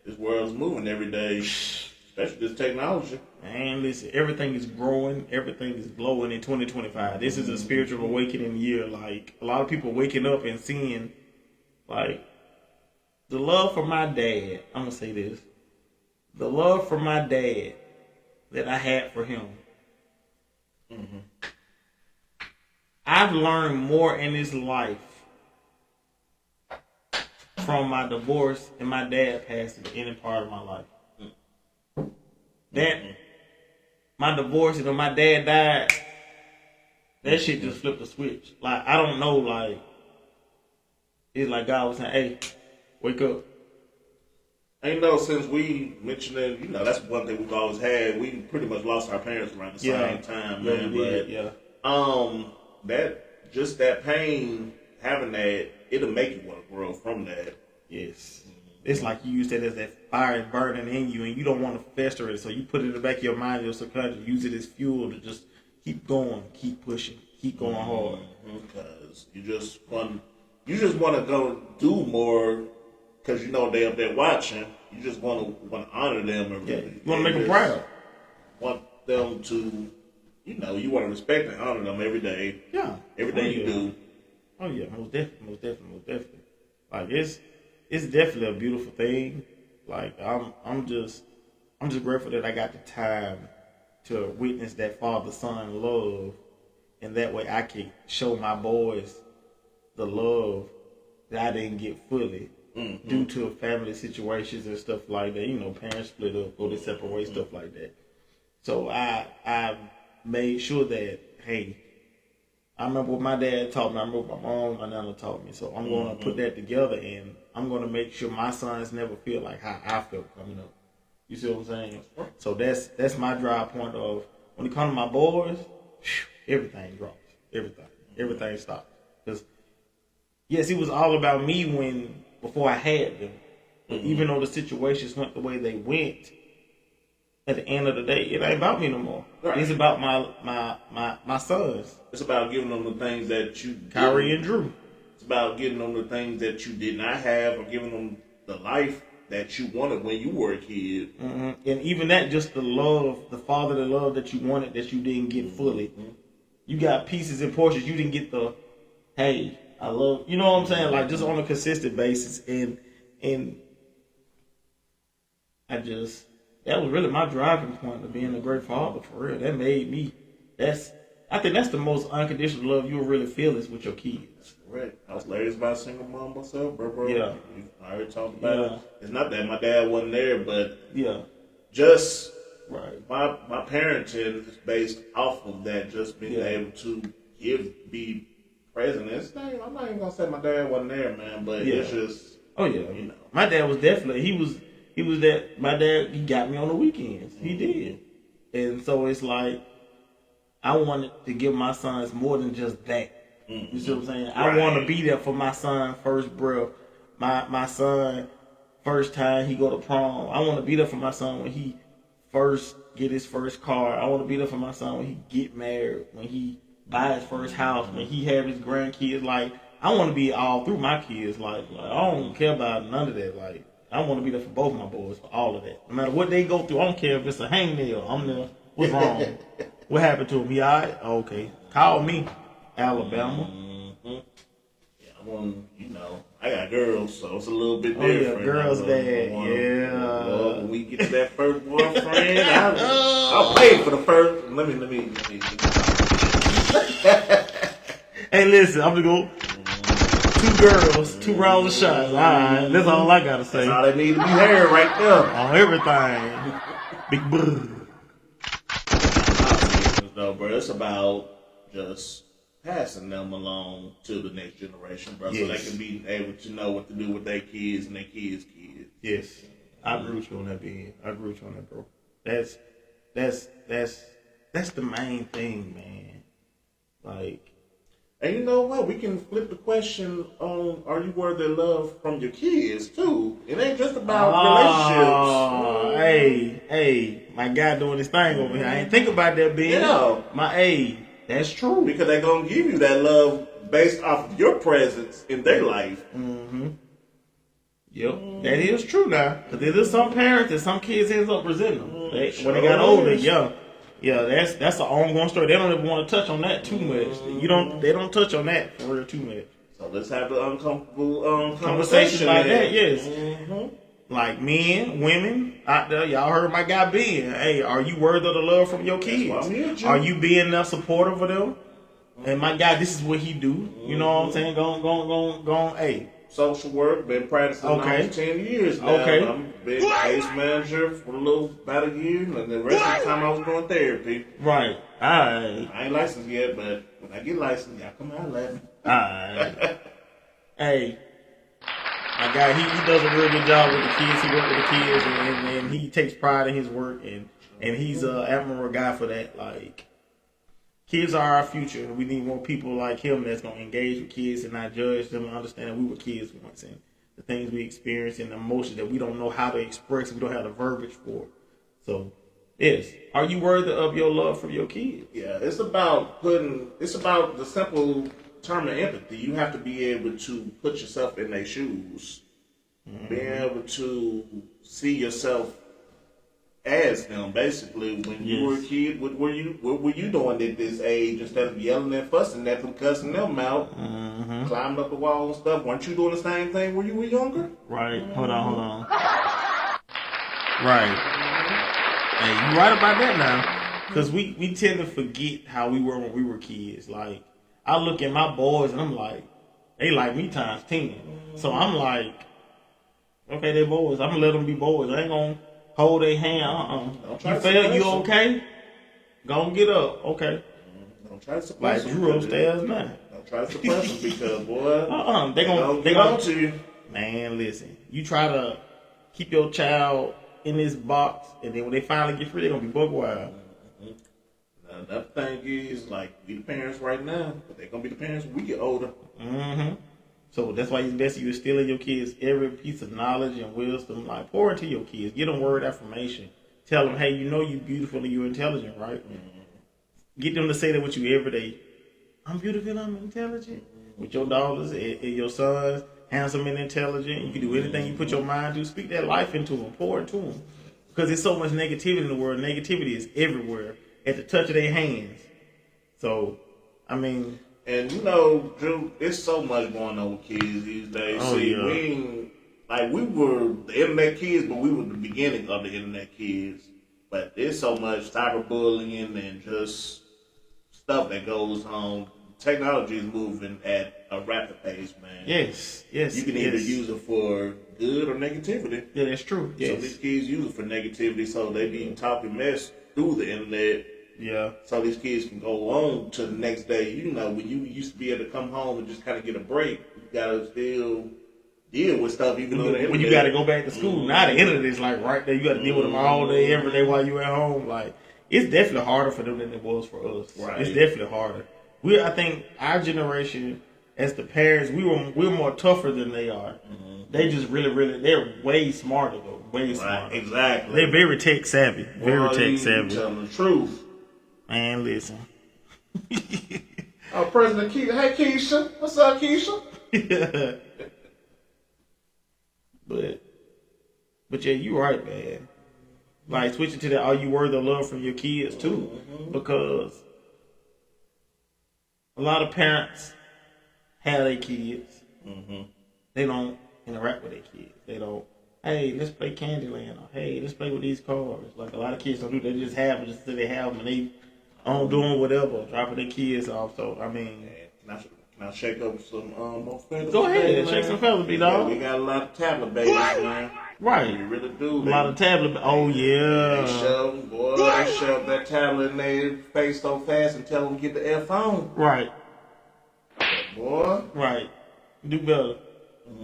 This world's moving every day, especially this technology. Man, listen, everything is growing. Everything is glowing in 2025. This is a spiritual awakening year. Like, a lot of people waking up and seeing, like, the love for my dad. I'm going to say this. The love for my dad that I had for him. I've learned more in this life from my divorce and my dad passing than any part of my life. That my divorce and when my dad died, that shit just flipped the switch. Like, I don't know, like, It's like God was saying, "Hey, wake up." And you know, since we mentioned it, you know, that's one thing we've always had. We pretty much lost our parents around the same time, Yeah, man. we did, But yeah. that pain, having that, it'll make you want to grow from that. Yes. It's like you use that as that fire burning in you, and you don't want to fester it, so you put it in the back of your mind, your subconscious, use it as fuel to just keep going, keep pushing, keep going hard. Because you just want to go do more. Because you know they up there watching. You just want to honor them. And Yeah. You want to make them proud. Want them to, you know, you want to respect and honor them every day. Yeah. Every day you do. Oh yeah, most definitely. Like it's definitely a beautiful thing. Like I'm just grateful that I got the time to witness that father-son love, and that way I can show my boys the love that I didn't get fully due to family situations and stuff like that. You know, parents split up or they separate, stuff like that. So I made sure that, hey, I remember what my dad taught me. I remember what my mom and my nana taught me. So I'm going to put that together, and I'm going to make sure my sons never feel like how I felt coming up. You see what I'm saying? So that's my drive point of, when it comes to my boys, everything drops. Everything stops. Because, yes, it was all about me before I had them. But even though the situations went the way they went, at the end of the day, it ain't about me no more. Right. It's about my sons. It's about giving them the things that you Kyrie and Drew. It's about giving them the things that you did not have, or giving them the life that you wanted when you were a kid. Mm-hmm. And even that, just the love, the fatherly love that you wanted that you didn't get fully. You got pieces and portions. You didn't get the, hey, I love, you know what I'm saying? Like, just on a consistent basis. And that was really my driving point of being a great father, for real. That made me, I think that's the most unconditional love you'll really feel is with your kids. Right. I was raised by a single mom myself, bro. Yeah. I already talked about it. It's not that my dad wasn't there, but just right. My parenting is based off of that, just being able to be present. I'm not even gonna say my dad wasn't there, man, but it's just, you know. My dad was definitely, he was that, my dad, he got me on the weekends. He did. And so it's like, I wanted to give my sons more than just that. You see what I'm saying? Right. I want to be there for my son first breath. My son first time he go to prom. I want to be there for my son when he first get his first car. I want to be there for my son when he get married, when he buy his first house, when he have his grandkids. Like, I want to be all through my kids' life. Like, I don't care about none of that. Like, I want to be there for both my boys, for all of that. No matter what they go through, I don't care if it's a hangnail. I'm there. What's wrong? What happened to him? He all right? Okay. Call me, Alabama. Yeah, you know, I got girls, so it's a little bit different. Oh, yeah, girls' dad. When we get to that first boyfriend, I'll pay for the first. Let me. Hey, listen, I'm gonna go. 2 girls, 2 rounds of shots. All right, that's all I gotta say. That's all they need to be heard right there. On everything. Big brr. No, bro, it's about just passing them along to the next generation, bro, so they can be able to know what to do with their kids and their kids' kids. Yes, I agree with you on that, Ben. I agree with you on that, bro. That's the main thing, man. Like, and you know what? We can flip the question on: are you worthy of love from your kids too? It ain't just about relationships. Hey, my guy doing his thing over here. I ain't think about that, Ben. Yeah. That's true. Because they're gonna give you that love based off of your presence in their life. Mm-hmm. Yep, that is true now. Because there is some parents and some kids ends up resenting them. When they got older, that's an ongoing story. They don't even want to touch on that too much. They don't touch on that for real too much. So let's have the uncomfortable conversation like that. Yes. Mm-hmm. Like men, women out there, y'all heard my guy Ben. Hey, are you worthy of the love from your kids? Are you being enough supportive of them? And my guy, this is what he do. You know what I'm saying? Go. Hey. Social work, been practicing almost 10 years now. I've been case manager for about a year, and the rest of the time I was doing therapy. Right. I ain't licensed yet, but when I get licensed, y'all come out and laugh. Hey, My guy, he does a real good job with the kids. He works with the kids, and he takes pride in his work, and he's an admirable guy for that. Like, kids are our future. We need more people like him that's gonna engage with kids and not judge them and understand that we were kids once and the things we experience and the emotions that we don't know how to express. We don't have the verbiage for. So, yes, are you worthy of your love from your kids? Yeah, it's about the simple term of empathy. You have to be able to put yourself in their shoes, being able to see yourself as them. Basically, when you were a kid, what were you doing at this age? Instead of yelling and fussing at them, cussing them out, climbing up the wall and stuff, weren't you doing the same thing when you were younger? Right. Hold on. Right. Hey, you right about that now. Because we tend to forget how we were when we were kids. Like, I look at my boys and I'm like, they like me times 10. So I'm like, okay, they boys. I'm going to let them be boys. I ain't going to hold their hand. You failed? You okay? Go and get up. Okay. Don't try to suppress like them. Drew upstairs now. Don't try to suppress them because, boy, they gonna get on to you. Man, listen. You try to keep your child in this box, and then when they finally get free, they're going to be bug wild. Another thing is, like, we the parents right now, but they're going to be the parents when we get older. So that's why it's best you instill in your kids every piece of knowledge and wisdom. Like, pour into your kids. Get them word affirmation. Tell them, hey, you know you're beautiful and you're intelligent, right? Get them to say that with you every day. I'm beautiful and I'm intelligent. With your daughters and your sons, handsome and intelligent. You can do anything you put your mind to. Speak that life into them. Pour into them. Because there's so much negativity in the world. Negativity is everywhere at the touch of their hands. So, I mean... And you know, Drew, there's so much going on with kids these days. We were the internet kids, but we were the beginning of the internet kids. But there's so much cyberbullying and just stuff that goes on. Technology is moving at a rapid pace, man. Yes. You can either use it for good or negativity. Yeah, that's true. Yes. So these kids use it for negativity, so they be talking mess through the internet. Yeah. So these kids can go on to the next day. You know, when you used to be able to come home and just kind of get a break, you gotta still deal with stuff even on the internet. When you gotta go back to school, now the internet is like right there. You gotta deal with them all day, every day while you at home. Like, it's definitely harder for them than it was for us. Right. It's definitely harder. I think our generation, as the parents, we're more tougher than they are. They just really, they're way smarter though. Way smarter. Exactly. They're very tech savvy. Very tech savvy. Telling the truth. Man, listen. President Keisha. Hey, Keisha. What's up, Keisha? But yeah, you're right, man. Like, switching to that, are you worthy of love from your kids, too? Because a lot of parents have their kids. They don't interact with their kids. They don't, hey, let's play Candyland. Or, hey, let's play with these cars. Like, a lot of kids don't do. They just have them just so they have them. And they on doing whatever, dropping their kids off. So, I mean... Can I shake up some more feathers? Go ahead, shake some feathers, B-Dog. We got a lot of tablet babies, man. Right. We really do. A lot of tablet... Oh, yeah. They shove that tablet in their face so fast and tell them to get the F on. Right. Boy. Right. Do better.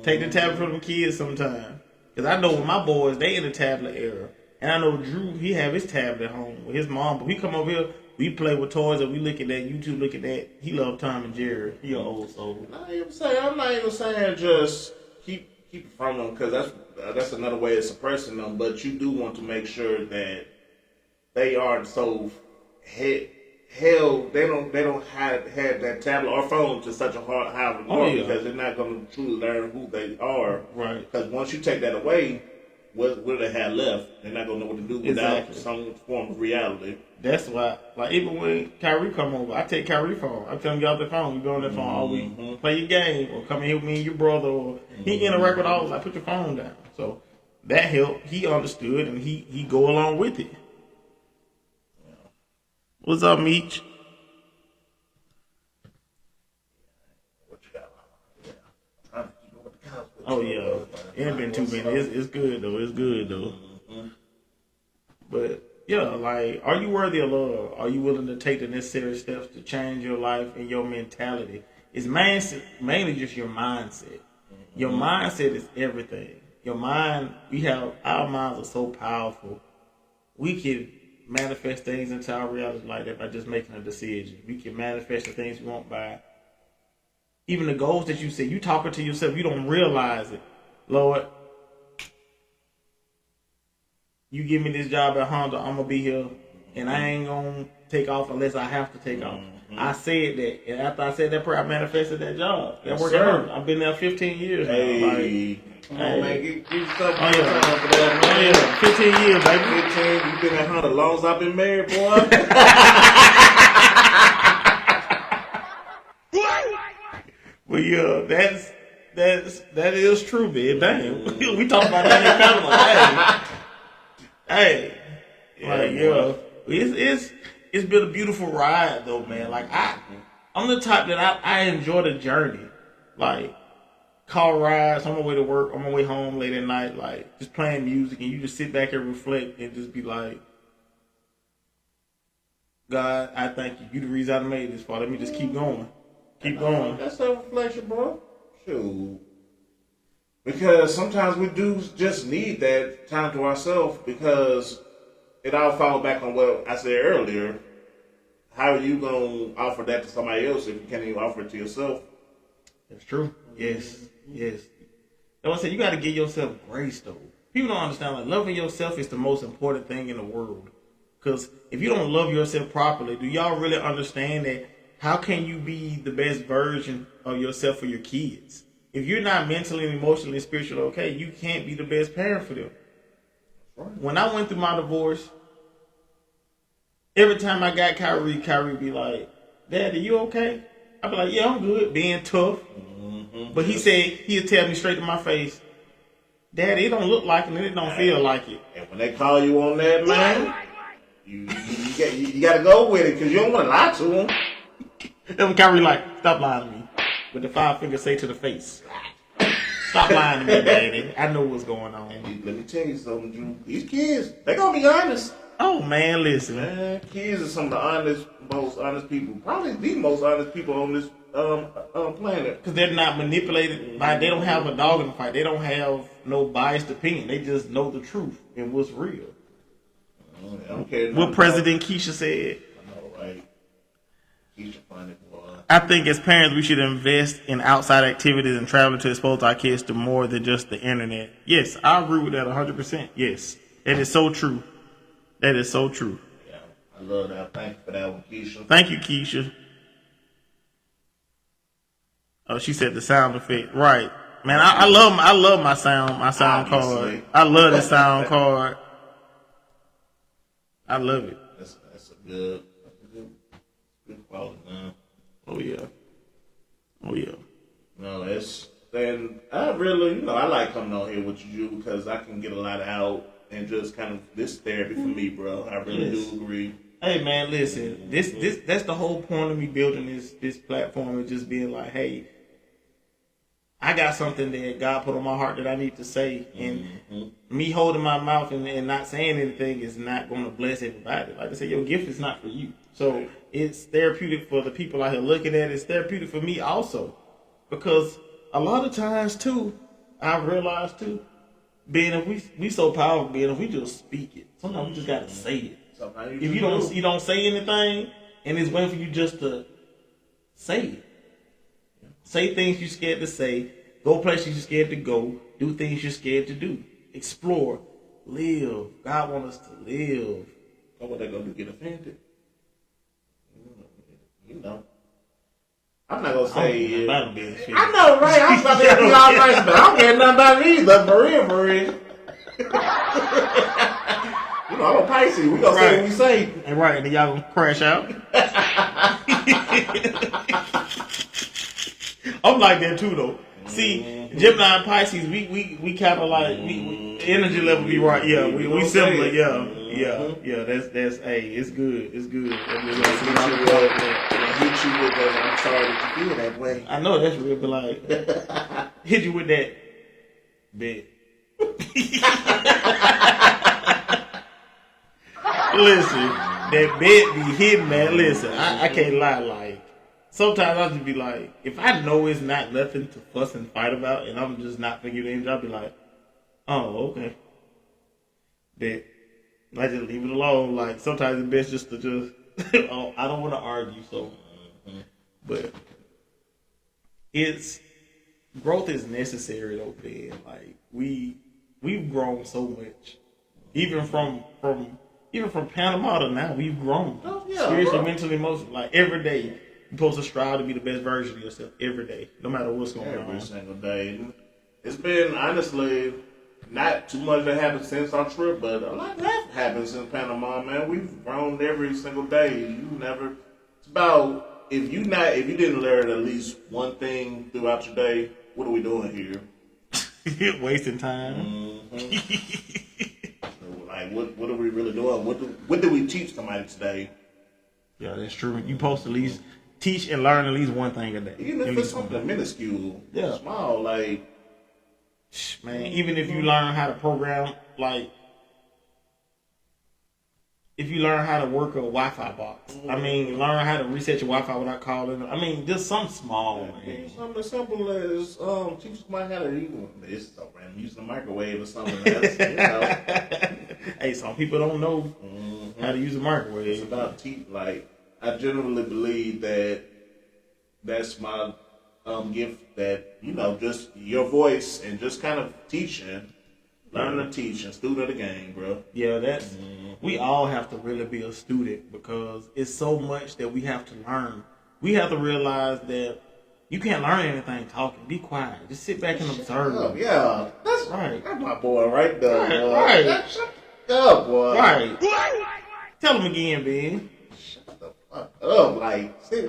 Take the tablet from the kids sometime. Because I know with my boys, they in the tablet era. And I know Drew, he have his tablet at home with his mom. But we come over here, we play with toys and we look at that. YouTube look at that. He love Tom and Jerry. He an old soul. I'm not even saying just keep it from them because that's another way of suppressing them. But you do want to make sure that they aren't so held. They don't have that tablet or phone to such a high regard because they're not going to truly learn who they are. Right. Because once you take that away, what do they have left? They're not going to know what to do without some form of reality. That's why, like, even when Kyrie come over, I take Kyrie phone. I tell him, get off the phone. You go on that phone all week. Play your game or come in here with me and your brother. Or he interact with all of us. I put your phone down. So that helped. He understood and he go along with it. What's up, Meech? What you got? Oh, yeah. It ain't been too many. It's good, though. It's good, though. But, yeah, like, are you worthy of love? Are you willing to take the necessary steps to change your life and your mentality? It's mainly just your mindset. Your mindset is everything. Your mind, our minds are so powerful. We can manifest things into our reality like that by just making a decision. We can manifest the things we want by even the goals that you set. You talking to yourself, you don't realize it. Lord, you give me this job at Honda, I'm gonna be here, and I ain't gonna take off unless I have to take off. I said that, and after I said that prayer, I manifested that job. That worked out. I've been there 15 years now. Come on, man, give yourself time for that, man. 15 years, baby. 15, you've been at Honda as long as I've been married, boy. Well, yeah, that is true, man. Damn, we talking about that in family. It's been a beautiful ride though, man. Like I'm the type that I enjoy the journey. Like car rides, on my way to work, on my way home late at night, like just playing music, and you just sit back and reflect and just be like, God, I thank you. You the reason I made this far. Let me just keep going. Keep going. That's self-reflection, bro. Shoot. Because sometimes we do just need that time to ourselves, because it all falls back on what I said earlier. How are you going to offer that to somebody else if you can't even offer it to yourself? That's true. Yes. That's what I said. You got to give yourself grace, though. People don't understand, like, loving yourself is the most important thing in the world. Because if you don't love yourself properly, do y'all really understand that? How can you be the best version of yourself for your kids? If you're not mentally and emotionally and spiritually okay, you can't be the best parent for them. Right. When I went through my divorce, every time I got Kyrie be like, Daddy, you okay? I'd be like, yeah, I'm good, being tough. Mm-hmm. But he said, he'd tell me straight to my face, Daddy, it don't look like it and it don't feel like it. And when they call you on that, man, you got to go with it, because you don't want to lie to them. And when Kyrie like, stop lying to me. With the 5 fingers say to the face. Stop lying to me, Daddy. I know what's going on. And let me tell you something, Drew. These kids, they gonna be honest. Oh man, listen. Man, kids are some of the most honest people. Probably the most honest people on this planet. Because they're not manipulated by, they don't have a dog in the fight. They don't have no biased opinion. They just know the truth and what's real. I don't care. What President Keisha said. I know, right? Keisha funny boy. I think as parents we should invest in outside activities and traveling to expose our kids to more than just the internet. Yes, I agree with that 100%. Yes, that is so true. That is so true. Yeah, I love that. Thank you for that one, Keisha. Thank you, Keisha. Oh, she said the sound effect. Right. Man, I love my sound card. I love the sound card. I love it. That's a good quality, man. Oh yeah. No, and I really, I like coming on here with you because I can get a lot out and just kind of this therapy for me, bro. I really do agree. Hey man, listen, that's the whole point of me building this platform, is just being like, hey, I got something that God put on my heart that I need to say, and me holding my mouth and not saying anything is not going to bless everybody. Like I said, your gift is not for you. So it's therapeutic for the people out here looking at it. It's therapeutic for me also. Because a lot of times too, I realize too, being if we so powerful, being if we just speak it. Sometimes we just gotta say it. If you don't say anything, and it's waiting for you just to say it. Say things you're scared to say. Go places you're scared to go. Do things you're scared to do. Explore. Live. God wants us to live. Oh, what they gonna do? Get offended? I'm not gonna say. I know, right? I'm about to be all nice, but I don't care nothing about it either. For real. I'm a Pisces. We gonna say what we say. And right, and then y'all gonna crash out. I'm like that too, though. See, Gemini and Pisces, we kind of like energy level be right. Yeah, we similar. Yeah. That's it's good. It's good. Hit you with that. I'm sorry that you feel that way. I know that's real, but like hit you with that bet. Listen, that bet be hitting, man. Listen, I can't lie. Like sometimes I'll just be like, if I know it's not nothing to fuss and fight about, and I'm just not thinking anything, I'll be like, oh, okay. But I just leave it alone. Like, sometimes it's best just to just, oh, I don't want to argue, so. But growth is necessary though, man. Like, we've grown so much. Even from Panama to now, we've grown. Oh, yeah, spiritually, bro. mentally, emotionally. Like, every day, you're supposed to strive to be the best version of yourself every day, no matter what's going on. Every single day. It's been, honestly, not too much that happened since our trip, but a lot has happened since Panama, man. We've grown every single day. It's about, if you didn't learn at least one thing throughout your day, what are we doing here? Wasting time. So, like, what are we really doing? What did we teach somebody today? Yeah, that's true. You supposed to at least teach and learn at least one thing a day. Even if it's something minuscule, small, like, man, even if you learn how to program, like, if you learn how to work a Wi-Fi box, I mean, learn how to reset your Wi-Fi without calling. I mean, just something small, man. Something as simple as teach somebody how to it's so random, using a microwave or something. That's, Hey, some people don't know how to use a microwave. It's about like, I generally believe that's my gift, that, just your voice and just kind of teaching. Learn to teach and student of the game, bro. Yeah, we all have to really be a student, because it's so much that we have to learn. We have to realize that you can't learn anything talking. Be quiet. Just sit back and observe. Oh, yeah. That's right. That's my boy right there. Right. Shut up, boy. Right. Tell him again, Ben. Shut the fuck up. Like, see.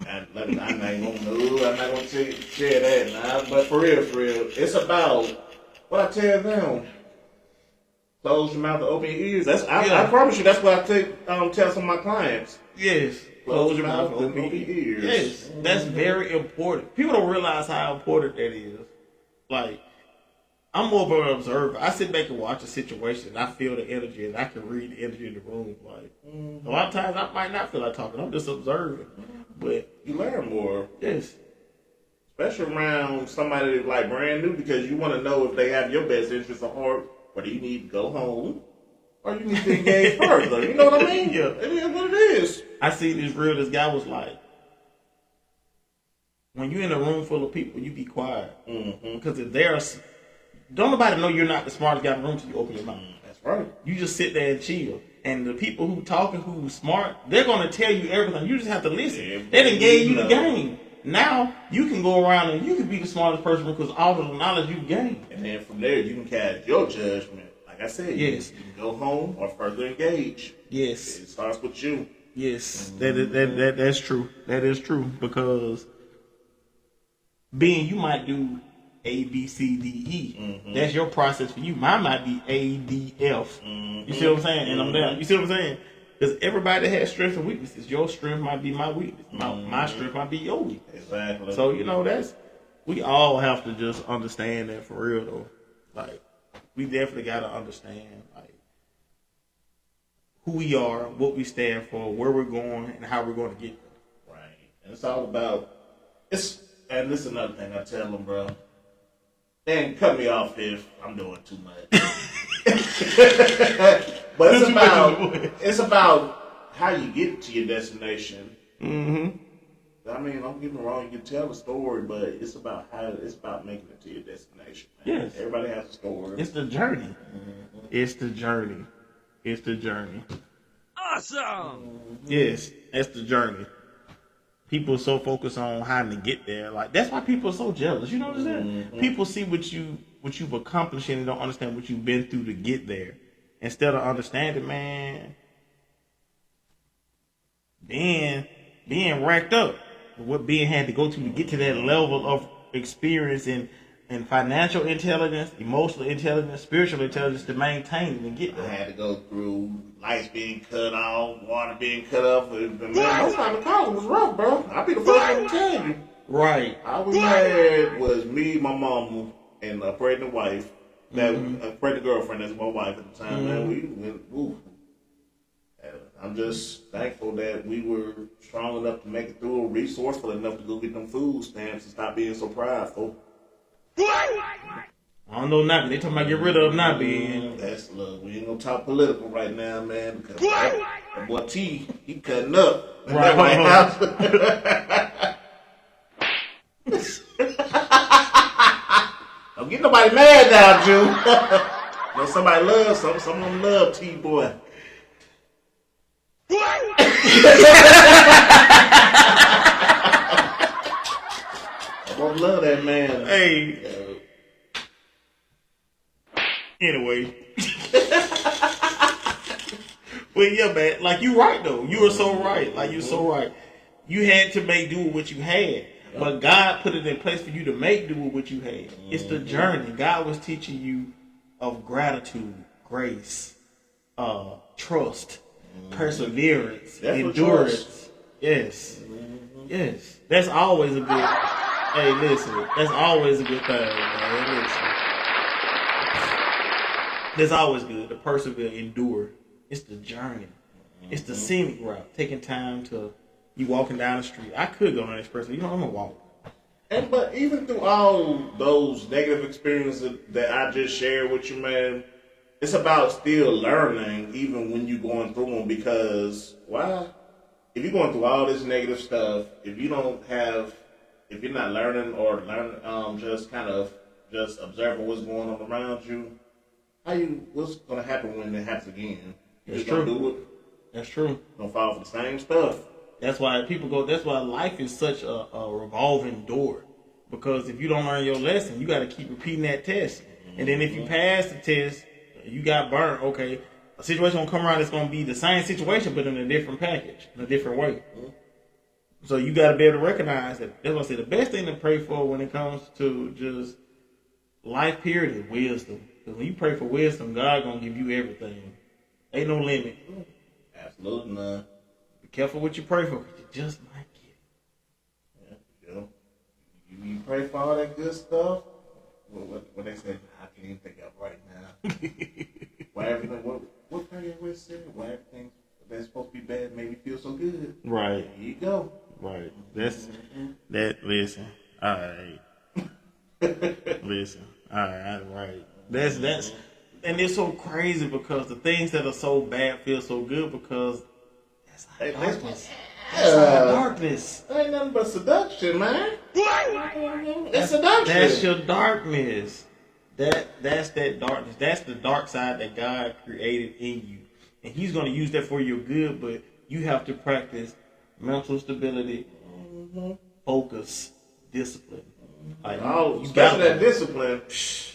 I'm not gonna share that now. But for real, it's about what I tell them. Close your mouth and open your ears. I promise you, that's what I tell some of my clients. Yes. Close your mouth and open your ears. Yes. That's very important. People don't realize how important that is. Like, I'm more of an observer. I sit back and watch a situation, and I feel the energy, and I can read the energy in the room. Like, a lot of times I might not feel like talking. I'm just observing. But you learn more. Yes. Especially around somebody like brand new, because you want to know if they have your best interest at heart, or do you need to go home, or you need to engage further. You know what I mean? Yeah. It is what it is. I see this guy was like, when you're in a room full of people, you be quiet. Because if don't nobody know you're not the smartest guy in the room until you open your mouth. That's right. You just sit there and chill. And the people who talking, who's smart, they're going to tell you everything. You just have to listen. Yeah, they done gave you the game. Now, you can go around and you can be the smartest person because all of the knowledge you've gained. And then from there, you can cast your judgment. Like I said, yes. You can go home or further engage. Yes. It starts with you. Yes, that's true. That is true, because being you might do A, B, C, D, E. That's your process for you. Mine might be A, D, F. You see what I'm saying? And I'm down. You see what I'm saying? Because everybody has strengths and weaknesses. Your strength might be my weakness. My strength might be your weakness. Exactly. So, we all have to just understand that for real, though. Like, we definitely got to understand, like, who we are, what we stand for, where we're going, and how we're going to get there. Right. And it's all about, and this is another thing I tell them, bro. And cut me off if I'm doing too much. But it's about how you get to your destination. I mean, don't get me wrong, you can tell the story, but it's about making it to your destination, man. Yes. Everybody has a story. It's the journey. It's the journey. It's the journey. Awesome! Yes, that's the journey. People are so focused on how to get there. Like, that's why people are so jealous. You know what I'm saying? People see what you've accomplished and don't understand what you've been through to get there. Instead of understanding, man, being racked up, what Ben had to go to get to that level of experience and financial intelligence, emotional intelligence, spiritual intelligence to maintain it and get I there. had to go through lights being cut off, water being cut off. Man, most time the college was rough, bro. I'll be the first one to tell you. Right. All we had was me, my mama, and a pregnant wife. A pregnant girlfriend that's my wife at the time. Man, we went, I'm just thankful that we were strong enough to make it through, resourceful enough to go get them food stamps and stop being so prideful. I don't know nothing. They talking about get rid of not being. That's look. We ain't gonna talk political right now, man. Because that boy T, he cutting up in that White House. Don't get nobody mad now, Jew. No, somebody loves some of them love T boy. I won't love that man. Hey. Anyway. Well, yeah, man. Like, you right, though. You were so right. Like, you're so right. You had to make do with what you had. But God put it in place for you to make do with what you had. It's the journey. God was teaching you of gratitude, grace, trust, perseverance, endurance. Yes. Yes. That's always a good... Hey, listen. That's always a good thing, man. Listen. That's always good. To persevere, endure. It's the journey. It's the scenic route. Taking time to... You walking down the street. I could go on the expressway. You know, I'm going to walk. But even through all those negative experiences that I just shared with you, man, it's about still learning even when you're going through them, because why? If you're going through all this negative stuff, if you're not learning or just kind of just observing what's going on around you, what's going to happen when it happens again? You're just going to do it. That's true. You're going to fall for the same stuff. That's why that's why life is such a revolving door. Because if you don't learn your lesson, you got to keep repeating that test. And then if you pass the test, you got burnt, okay, a situation will come around that's going to be the same situation, but in a different package, in a different way. So you got to be able to recognize that. That's what I say. The best thing to pray for when it comes to just life period is wisdom. Because when you pray for wisdom, God going to give you everything. Ain't no limit. Absolutely none. Be careful what you pray for, because you just might get it. Yeah. You pray for all that good stuff. What they say, I can't even think of right now. Why everything? What prayer was said? Why everything that's supposed to be bad made me feel so good? Right. There you go. Right. That's that. Listen. All right. Listen. All right. Right. That's. And it's so crazy because the things that are so bad feel so good because that's our darkness. That's our darkness. Ain't nothing but seduction, man. It's seduction. That's your darkness. That's that darkness. That's the dark side that God created in you. And He's going to use that for your good, but you have to practice mental stability, focus, discipline. Like, you got that discipline.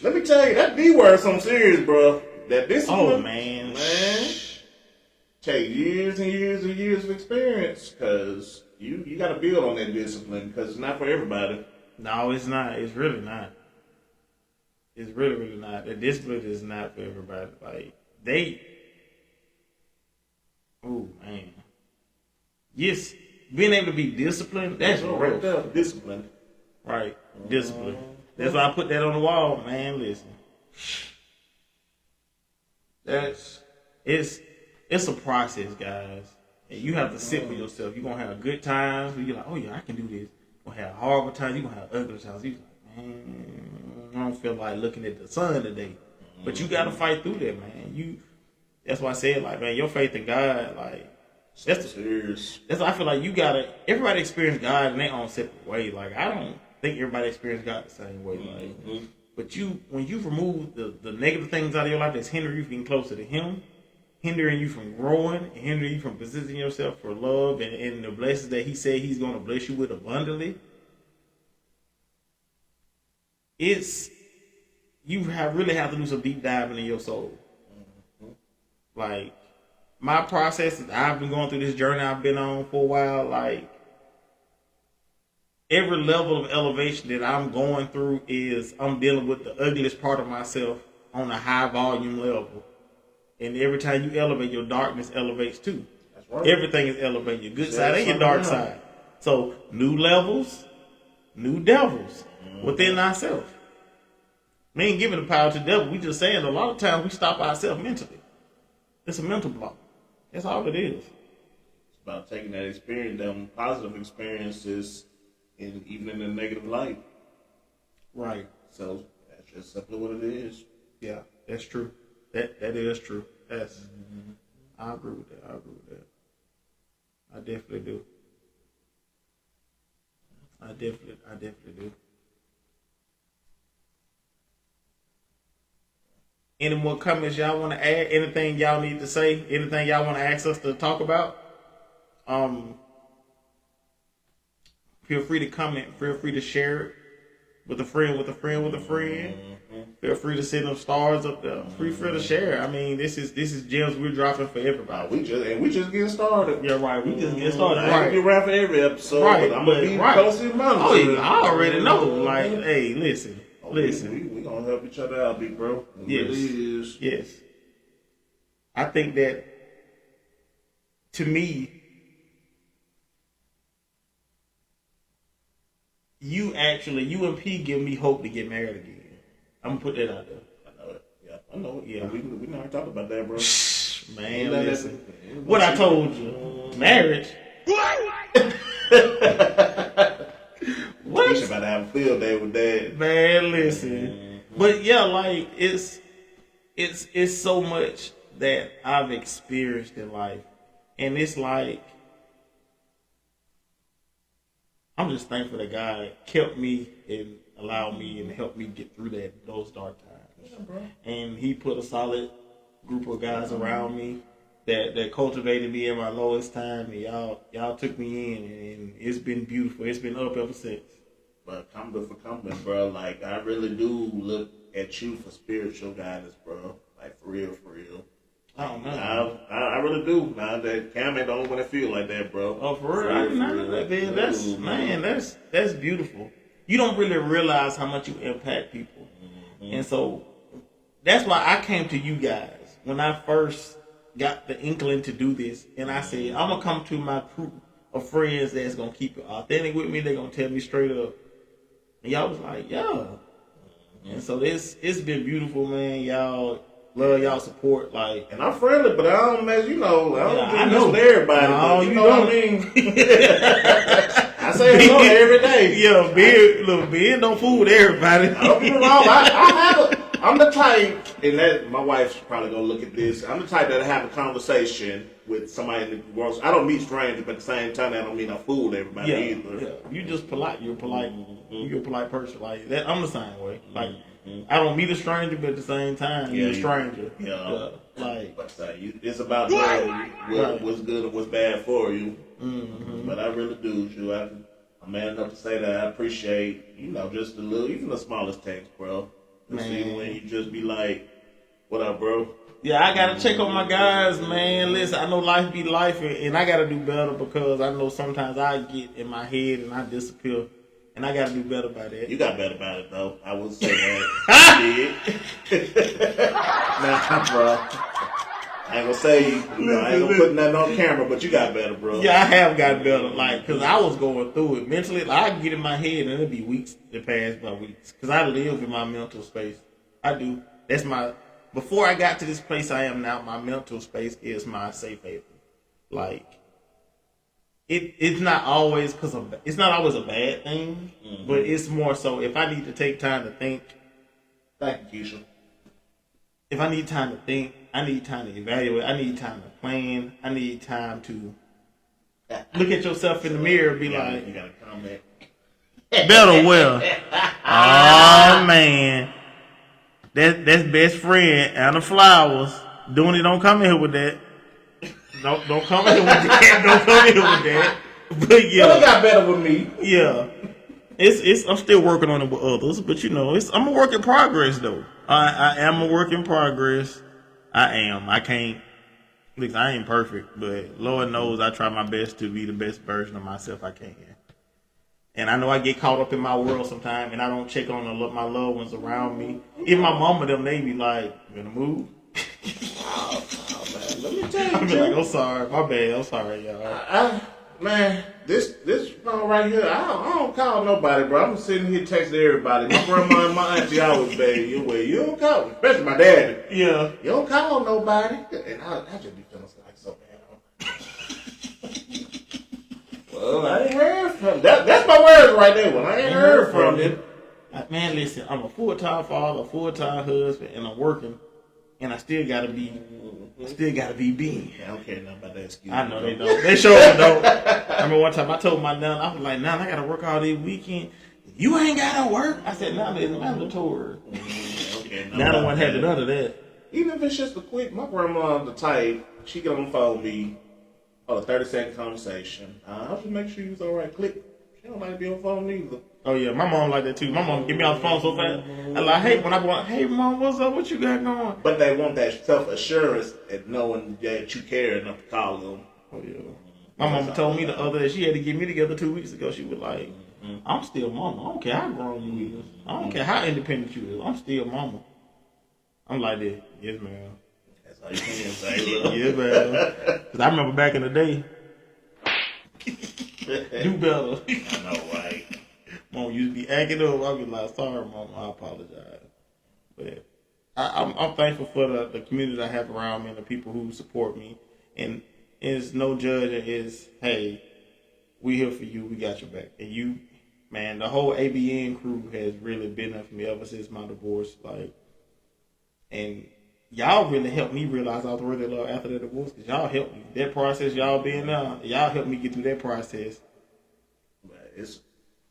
Let me tell you, that D word is something serious, bro. That discipline. Oh, man. Take years and years and years of experience, because you got to build on that discipline, because it's not for everybody. No, it's not. It's really not. It's really, really not. The discipline is not for everybody. Like, oh, man. Yes, being able to be disciplined, that's right there, discipline. Right, discipline. That's why I put that on the wall, man. Listen, it's a process, guys. And you have to sit with yourself. You're gonna have good times where you're like, oh yeah, I can do this. You're gonna have horrible times. You're gonna have ugly times. You're like, man, I don't feel like looking at the sun today. But you gotta fight through that, man. That's why I said, like, man, your faith in God, like, that's why I feel like everybody experience God in their own separate way. Like, I don't think everybody experience God the same way. Like, but when you remove the negative things out of your life that's hindering you from getting closer to Him, hindering you from growing, and hindering you from positioning yourself for love and the blessings that He said He's going to bless you with abundantly, you really have to do some deep diving in your soul. Like, my process is I've been going through this journey I've been on for a while. Like, every level of elevation that I'm going through is I'm dealing with the ugliest part of myself on a high volume level. And every time you elevate, your darkness elevates too. That's right. Everything is elevating, your good side and your dark side. So, new levels, new devils within ourselves. We ain't giving the power to the devil. We just saying a lot of times we stop ourselves mentally. It's a mental block. That's all it is. It's about taking that experience, them positive experiences, and even in the negative light. Right. So that's just simply what it is. Yeah, that's true. That is true. That's I agree with that. I definitely do. I definitely do. Any more comments y'all want to add? Anything y'all need to say? Anything y'all want to ask us to talk about? Feel free to comment. Feel free to share it with a friend, with a friend, with a friend. Feel free to send them stars up there. Feel free to share. I mean, this is gems we're dropping for everybody. We just getting started. Yeah, right. We just getting started. I ain't gonna be around for every episode, Right, but I'm gonna be right. closely monitored. Oh, yeah, I already know. Like, hey, listen. We gonna help each other out, big bro. It Yes. really is. Yes. I think that, to me, you and P give me hope to get married again. I'm gonna put that out there. I know it. Yeah, I know it. Yeah. We never talked about that, bro. Man, listen. What I told you, marriage. What? We should about to have a field day with that. Man, listen. But yeah, like it's so much that I've experienced in life, and it's like I'm just thankful that God kept me and allowed me and helped me get through those dark times. Yeah, And He put a solid group of guys around me that cultivated me in my lowest time, and y'all took me in, and it's been beautiful. It's been up ever since. But compliment for compliment, bro. Like, I really do look at you for spiritual guidance, bro. Like, for real, for real. I don't know. I really do. Now that Cam ain't the only one that feel like that, bro. Oh, for real? I didn't know that, man. That's beautiful. You don't really realize how much you impact people, and so that's why I came to you guys when I first got the inkling to do this, and I said I'm gonna come to my crew of friends that's gonna keep it authentic with me. They're gonna tell me straight up, and y'all was like, yeah. And so it's been beautiful, man. Y'all love y'all support, like. And I'm friendly, but I don't mess. I don't know with everybody. No, but you know don't. what I mean? I say hello every day. Yeah, Ben don't fool with everybody. I don't get me wrong. I'm the type, and that my wife's probably gonna look at this. I'm the type that have a conversation with somebody in the world. I don't meet strangers, but at the same time, I don't mean I fool with everybody either. Yeah, you just polite. You're polite. You're a polite person like that. I'm the same way. Like I don't meet a stranger, but at the same time, you're a stranger. Yeah. Like, but it's about knowing what's good and what's bad for you. But I really do, Drew. I'm man enough to say that I appreciate, just the little, even the smallest text, bro. See when you just be like, "What up, bro?" Yeah, I gotta check on my guys, man. Listen, I know life be life, and I gotta do better because I know sometimes I get in my head and I disappear, and I gotta do better by that. You got better about it, though. I would say that. You did. Nah, bro. I ain't gonna say I ain't gonna put nothing on camera, but you got better, bro. Yeah, I have gotten better, like, cause I was going through it mentally. Like, I get in my head and it'll be weeks that pass by weeks, cause I live in my mental space. I do. That's before I got to this place I am now, my mental space is my safe haven. Like, it's not always it's not always a bad thing, but it's more so if I need to take time to think. Thank you, Keisha. If I need time to think, I need time to evaluate, I need time to plan, I need time to look at yourself in the mirror and be like, you got a comment. better well. Oh man. That's best friend Anna Flowers. Doing it, don't come in here with that. Don't come in here with that. Don't come in here with that. But yeah. Well, it got better with me. Yeah. It's I'm still working on it with others, but I'm a work in progress though. I am a work in progress. I am. I can't. Look, I ain't perfect, but Lord knows I try my best to be the best version of myself I can. And I know I get caught up in my world sometimes, and I don't check on my loved ones around me. Even my mama, they be like, "You in the mood?" Man, let me tell you, I be like, "I'm sorry, my bad. I'm sorry, y'all." Man, this phone right here, I don't call nobody, bro. I'm sitting here texting everybody. My grandma and my auntie always beg you, you don't call, especially my daddy. Yeah. You don't call nobody. And I just be feeling like so bad. Well, I ain't heard from him. That's my words right there. Well, I ain't heard from him. Man, listen, I'm a full-time father, a full-time husband, and I'm working, and I still gotta be being. I don't care nothing about that excuse. I know they don't. They sure don't. I mean, one time I told my nun, I was like, "Nun, I gotta work all day weekend. You ain't gotta work." I said, "Nun, it's mandatory." Okay, Now the one had none of that. Even if it's just a quick, my grandma the type, she get on the phone with me on a 30-second conversation. I'll just make sure you was all right. Click. She don't like to be on the phone either. Oh yeah, my mom like that too. My mom get me off the phone so fast. I like, hey, when I go, hey mom, what's up? What you got going? But they want that self-assurance and knowing that you care enough to call them. Oh yeah. My mama told me the other day she had to get me together 2 weeks ago. She was like, I'm still mama. I don't care how grown you is. I don't care how independent you is. I'm still mama. I'm like this. Yes, ma'am. That's all you can say. Look. Yes, ma'am. Because I remember back in the day, do better. I know, right? Mom used to be acting up. I'd be like, sorry, mom, I apologize. But I'm thankful for the community I have around me and the people who support me. And it's no judging. It's, hey, we here for you. We got your back. And you, man, the whole ABN crew has really been there for me ever since my divorce. Like, and y'all really helped me realize I was worthy of love after the divorce. Because y'all helped me. That process, y'all being there, y'all helped me get through that process. But it's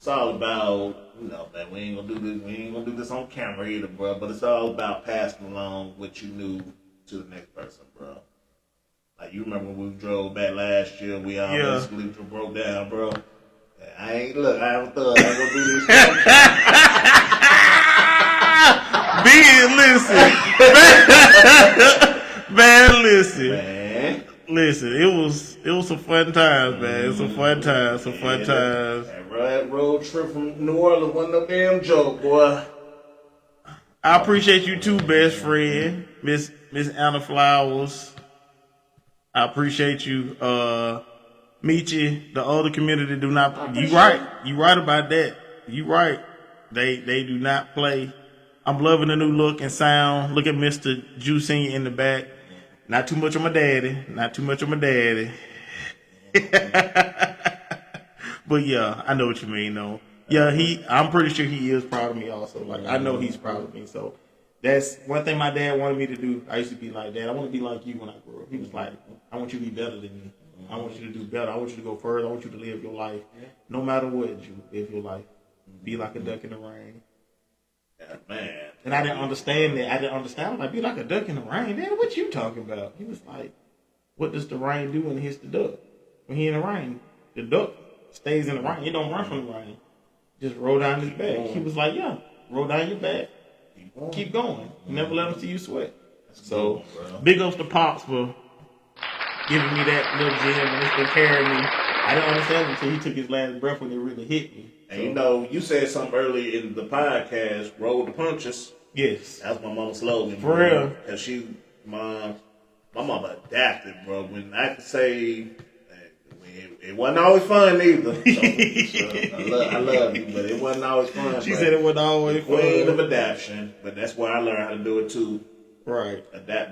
all about, man, we ain't gonna do this. We ain't gonna do this on camera either, bro. But it's all about passing along what you knew to the next person, bro. Like, you remember when we drove back last year, we all basically broke down, bro. I haven't thought I ain't gonna do this. Man, listen. Man. Listen, it was some fun times, man. It was some fun times. That road trip from New Orleans wasn't no damn joke, boy. I appreciate you too, best friend, Miss Anna Flowers. I appreciate you, Michi. The older community do not. You right about that. You right. They do not play. I'm loving the new look and sound. Look at Mr. Juice Senior in the back. Not too much of my daddy. But yeah, I know what you mean though. Yeah, I'm pretty sure he is proud of me also. Like, I know he's proud of me. So that's one thing my dad wanted me to do. I used to be like, Dad, I want to be like you when I grow up. He was like, I want you to be better than me. I want you to do better. I want you to go further. I want you to live your life. No matter what, you live your life. Be like a duck in the rain. Yeah, man. And I didn't understand that. I was like, be like a duck in the rain. Dad, what you talking about? He was like, what does the rain do when it hits the duck? When he in the rain, the duck stays in the rain. It don't run from the rain. Just roll down his back. He was like, yeah, roll down your back. Keep going. Never let him see you sweat. So, big ups to Pops for giving me that little gem, and it's been carrying me. I didn't understand it until he took his last breath when it really hit me. And you said something earlier in the podcast, roll the punches. Yes. That's my mama's slogan. For real. Because my mama adapted, bro. When I could say, it wasn't always fun either. So I love you, but it wasn't always fun. She said it wasn't always fun. Queen of adaptation, but that's where I learned how to do it too. Right.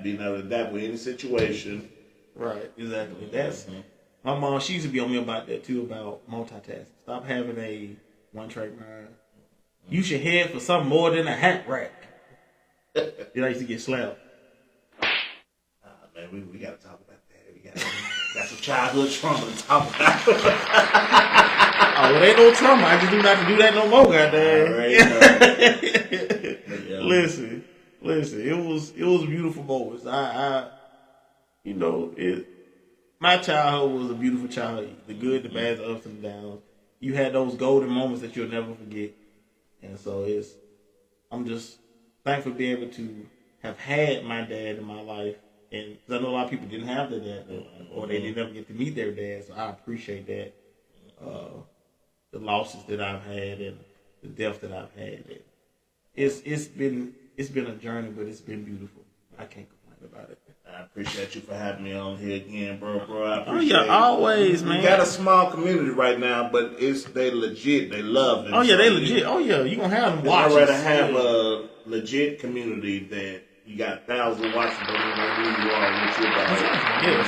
Being able to adapt with any situation. Right, exactly. That's my mom. She used to be on me about that too, about multitasking. Stop having a one-track mind. You should head for something more than a hat rack. Then I used to get slapped. Man, we got to talk about that. We got some childhood trauma to talk about. Oh, it ain't no trauma. I just do not to do that no more, goddamn. Listen. It was beautiful moments. My childhood was a beautiful childhood. The good, the bad, the ups and the downs. You had those golden moments that you'll never forget. And so I'm just thankful to be able to have had my dad in my life. And because I know a lot of people didn't have their dad, or they didn't ever get to meet their dad. So I appreciate that. The losses that I've had and the death that I've had. It's been a journey, but it's been beautiful. I can't complain about it. I appreciate you for having me on here again, bro. I Oh appreciate yeah, always, man. We got a small community right now, but they legit. They love it. Oh yeah, they legit. Oh yeah, you gonna have them watching. I'd rather have a legit community that you got thousands watching, but you know who you are, what you're about. Yes.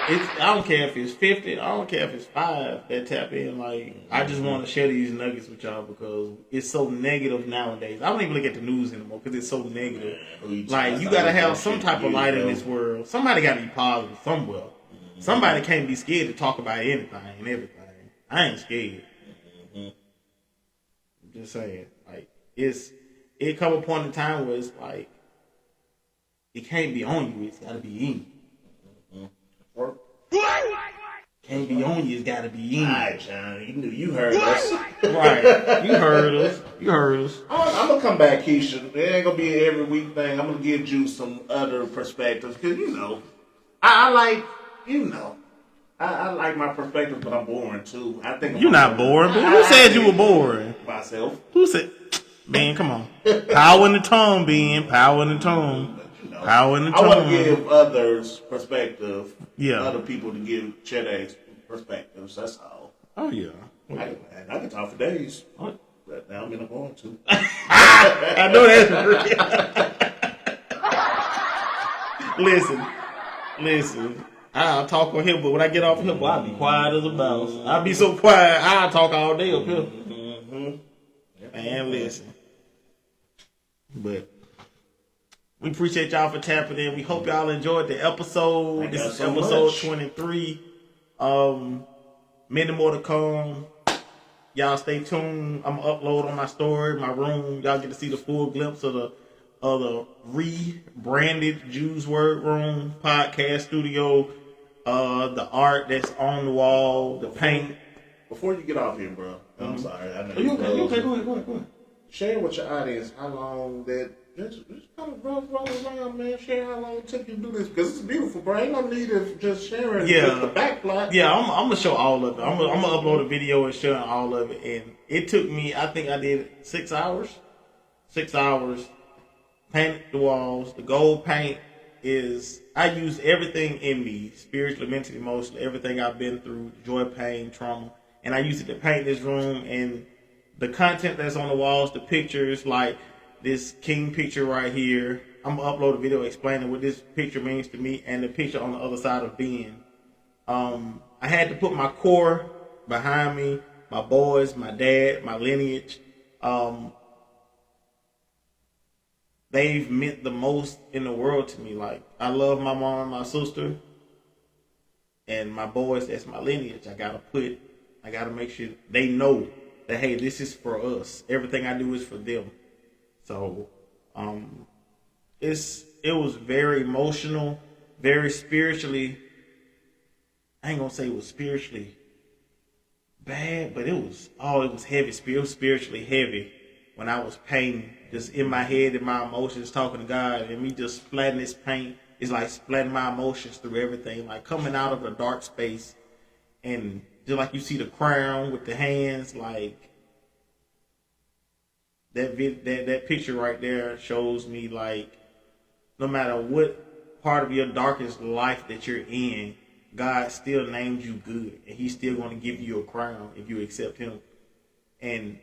I don't care if it's 50. I don't care if it's 5 that tap in. Like, I just want to share these nuggets with y'all because it's so negative nowadays. I don't even look at the news anymore because it's so negative. Like, you gotta have some type of light in this world. Somebody gotta be positive somewhere. Somebody can't be scared to talk about anything and everything. I ain't scared. I'm just saying, like, it come a point in time where it's like it can't be on you. It's gotta be in you. Can't be on you. It's gotta be in you. Alright, John. You heard us. Right. You heard us. You heard us. I'm gonna come back, Keisha. It ain't gonna be an every week thing. I'm gonna give you some other perspectives because I like I like my perspective, but I'm boring too. I think You're not boring. But who said you were boring? Myself. Who said? Ben, come on. Power in the tone, Ben. Power in the tone. Power in the tone. I want to give others perspective. Yeah. Other people to share their perspectives. That's all. Oh yeah. I can talk for days. What? But now I'm in a going to. I know that's real. Listen. I'll talk on here, but when I get off here, boy, I'll be quiet as a mouse. I'll be so quiet, I'll talk all day up here. Man, listen. But we appreciate y'all for tapping in. We hope y'all enjoyed the episode. This is episode 23. Many more to come. Y'all stay tuned. I'm gonna upload on my story, my room. Y'all get to see the full glimpse of the rebranded Jews Word Room podcast studio. The art that's on the wall, the paint. Before you get off here, bro, I'm sorry. I know You okay? Go ahead. Share with your audience how long that just kind of roll around, man. Share how long it took you to do this because it's beautiful, bro. Ain't no need of just sharing just the back plot. Yeah, I'm gonna show all of it. I'm gonna upload a video and show all of it. And it took me, I think I did 6 hours. 6 hours. Painted the walls. The gold paint is, I use everything in me, spiritually, mentally, emotionally, everything I've been through, joy, pain, trauma, and I use it to paint this room. And the content that's on the walls, the pictures, like this king picture right here, I'm gonna upload a video explaining what this picture means to me, and the picture on the other side of Ben. I had to put my core behind me, my boys, my dad, my lineage. They've meant the most in the world to me. Like, I love my mom and my sister, and my boys, that's my lineage. I gotta make sure they know that, hey, this is for us. Everything I do is for them. So, it was very emotional, very spiritually. I ain't gonna say it was spiritually bad, but it was heavy. It was spiritually heavy when I was painting, just in my head and my emotions, talking to God, and me just splatting this paint. It's like splatting my emotions through everything, like coming out of a dark space, and just like you see the crown with the hands, like that picture right there shows me, like, no matter what part of your darkest life that you're in, God still named you good, and He's still going to give you a crown if you accept Him, and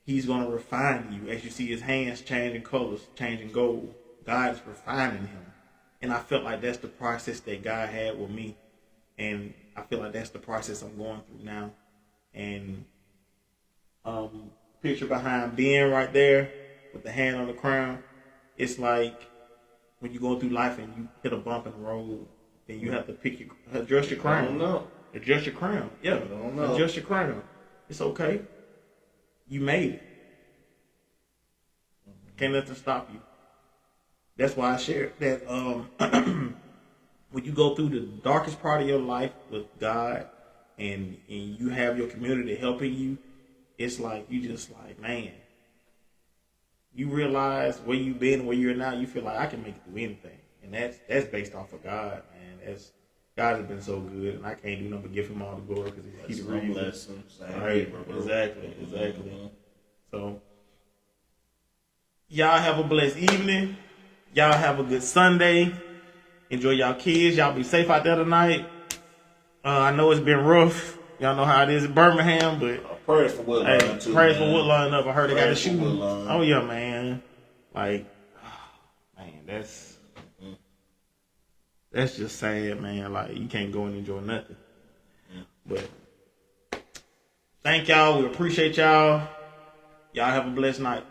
He's going to refine you as you see His hands changing colors, changing gold. God is refining him, and I felt like that's the process that God had with me, and I feel like that's the process I'm going through now. And picture behind Ben right there with the hand on the crown, it's like when you go through life and you hit a bump in the road, then you have to adjust your crown. I don't know. Adjust your crown. Yeah. I don't know. Adjust your crown. It's okay. You made it. Can't let them stop you. That's why I share that when you go through the darkest part of your life with God, and you have your community helping you, it's like you just like, man, you realize where you've been, where you're now, you feel like I can make it through anything. And that's based off of God, man. God has been so good, and I can't do nothing but give Him all the glory because He's the reason. Right, exactly. Mm-hmm. So, y'all have a blessed evening. Y'all have a good Sunday. Enjoy y'all kids. Y'all be safe out there tonight. I know it's been rough. Y'all know how it is in Birmingham, but prayers for Woodline too. Prayers for Woodline up. I heard they got a shooting. Oh yeah, man. Like, man, that's. That's just sad, man. Like, you can't go and enjoy nothing. But thank y'all. We appreciate y'all. Y'all have a blessed night.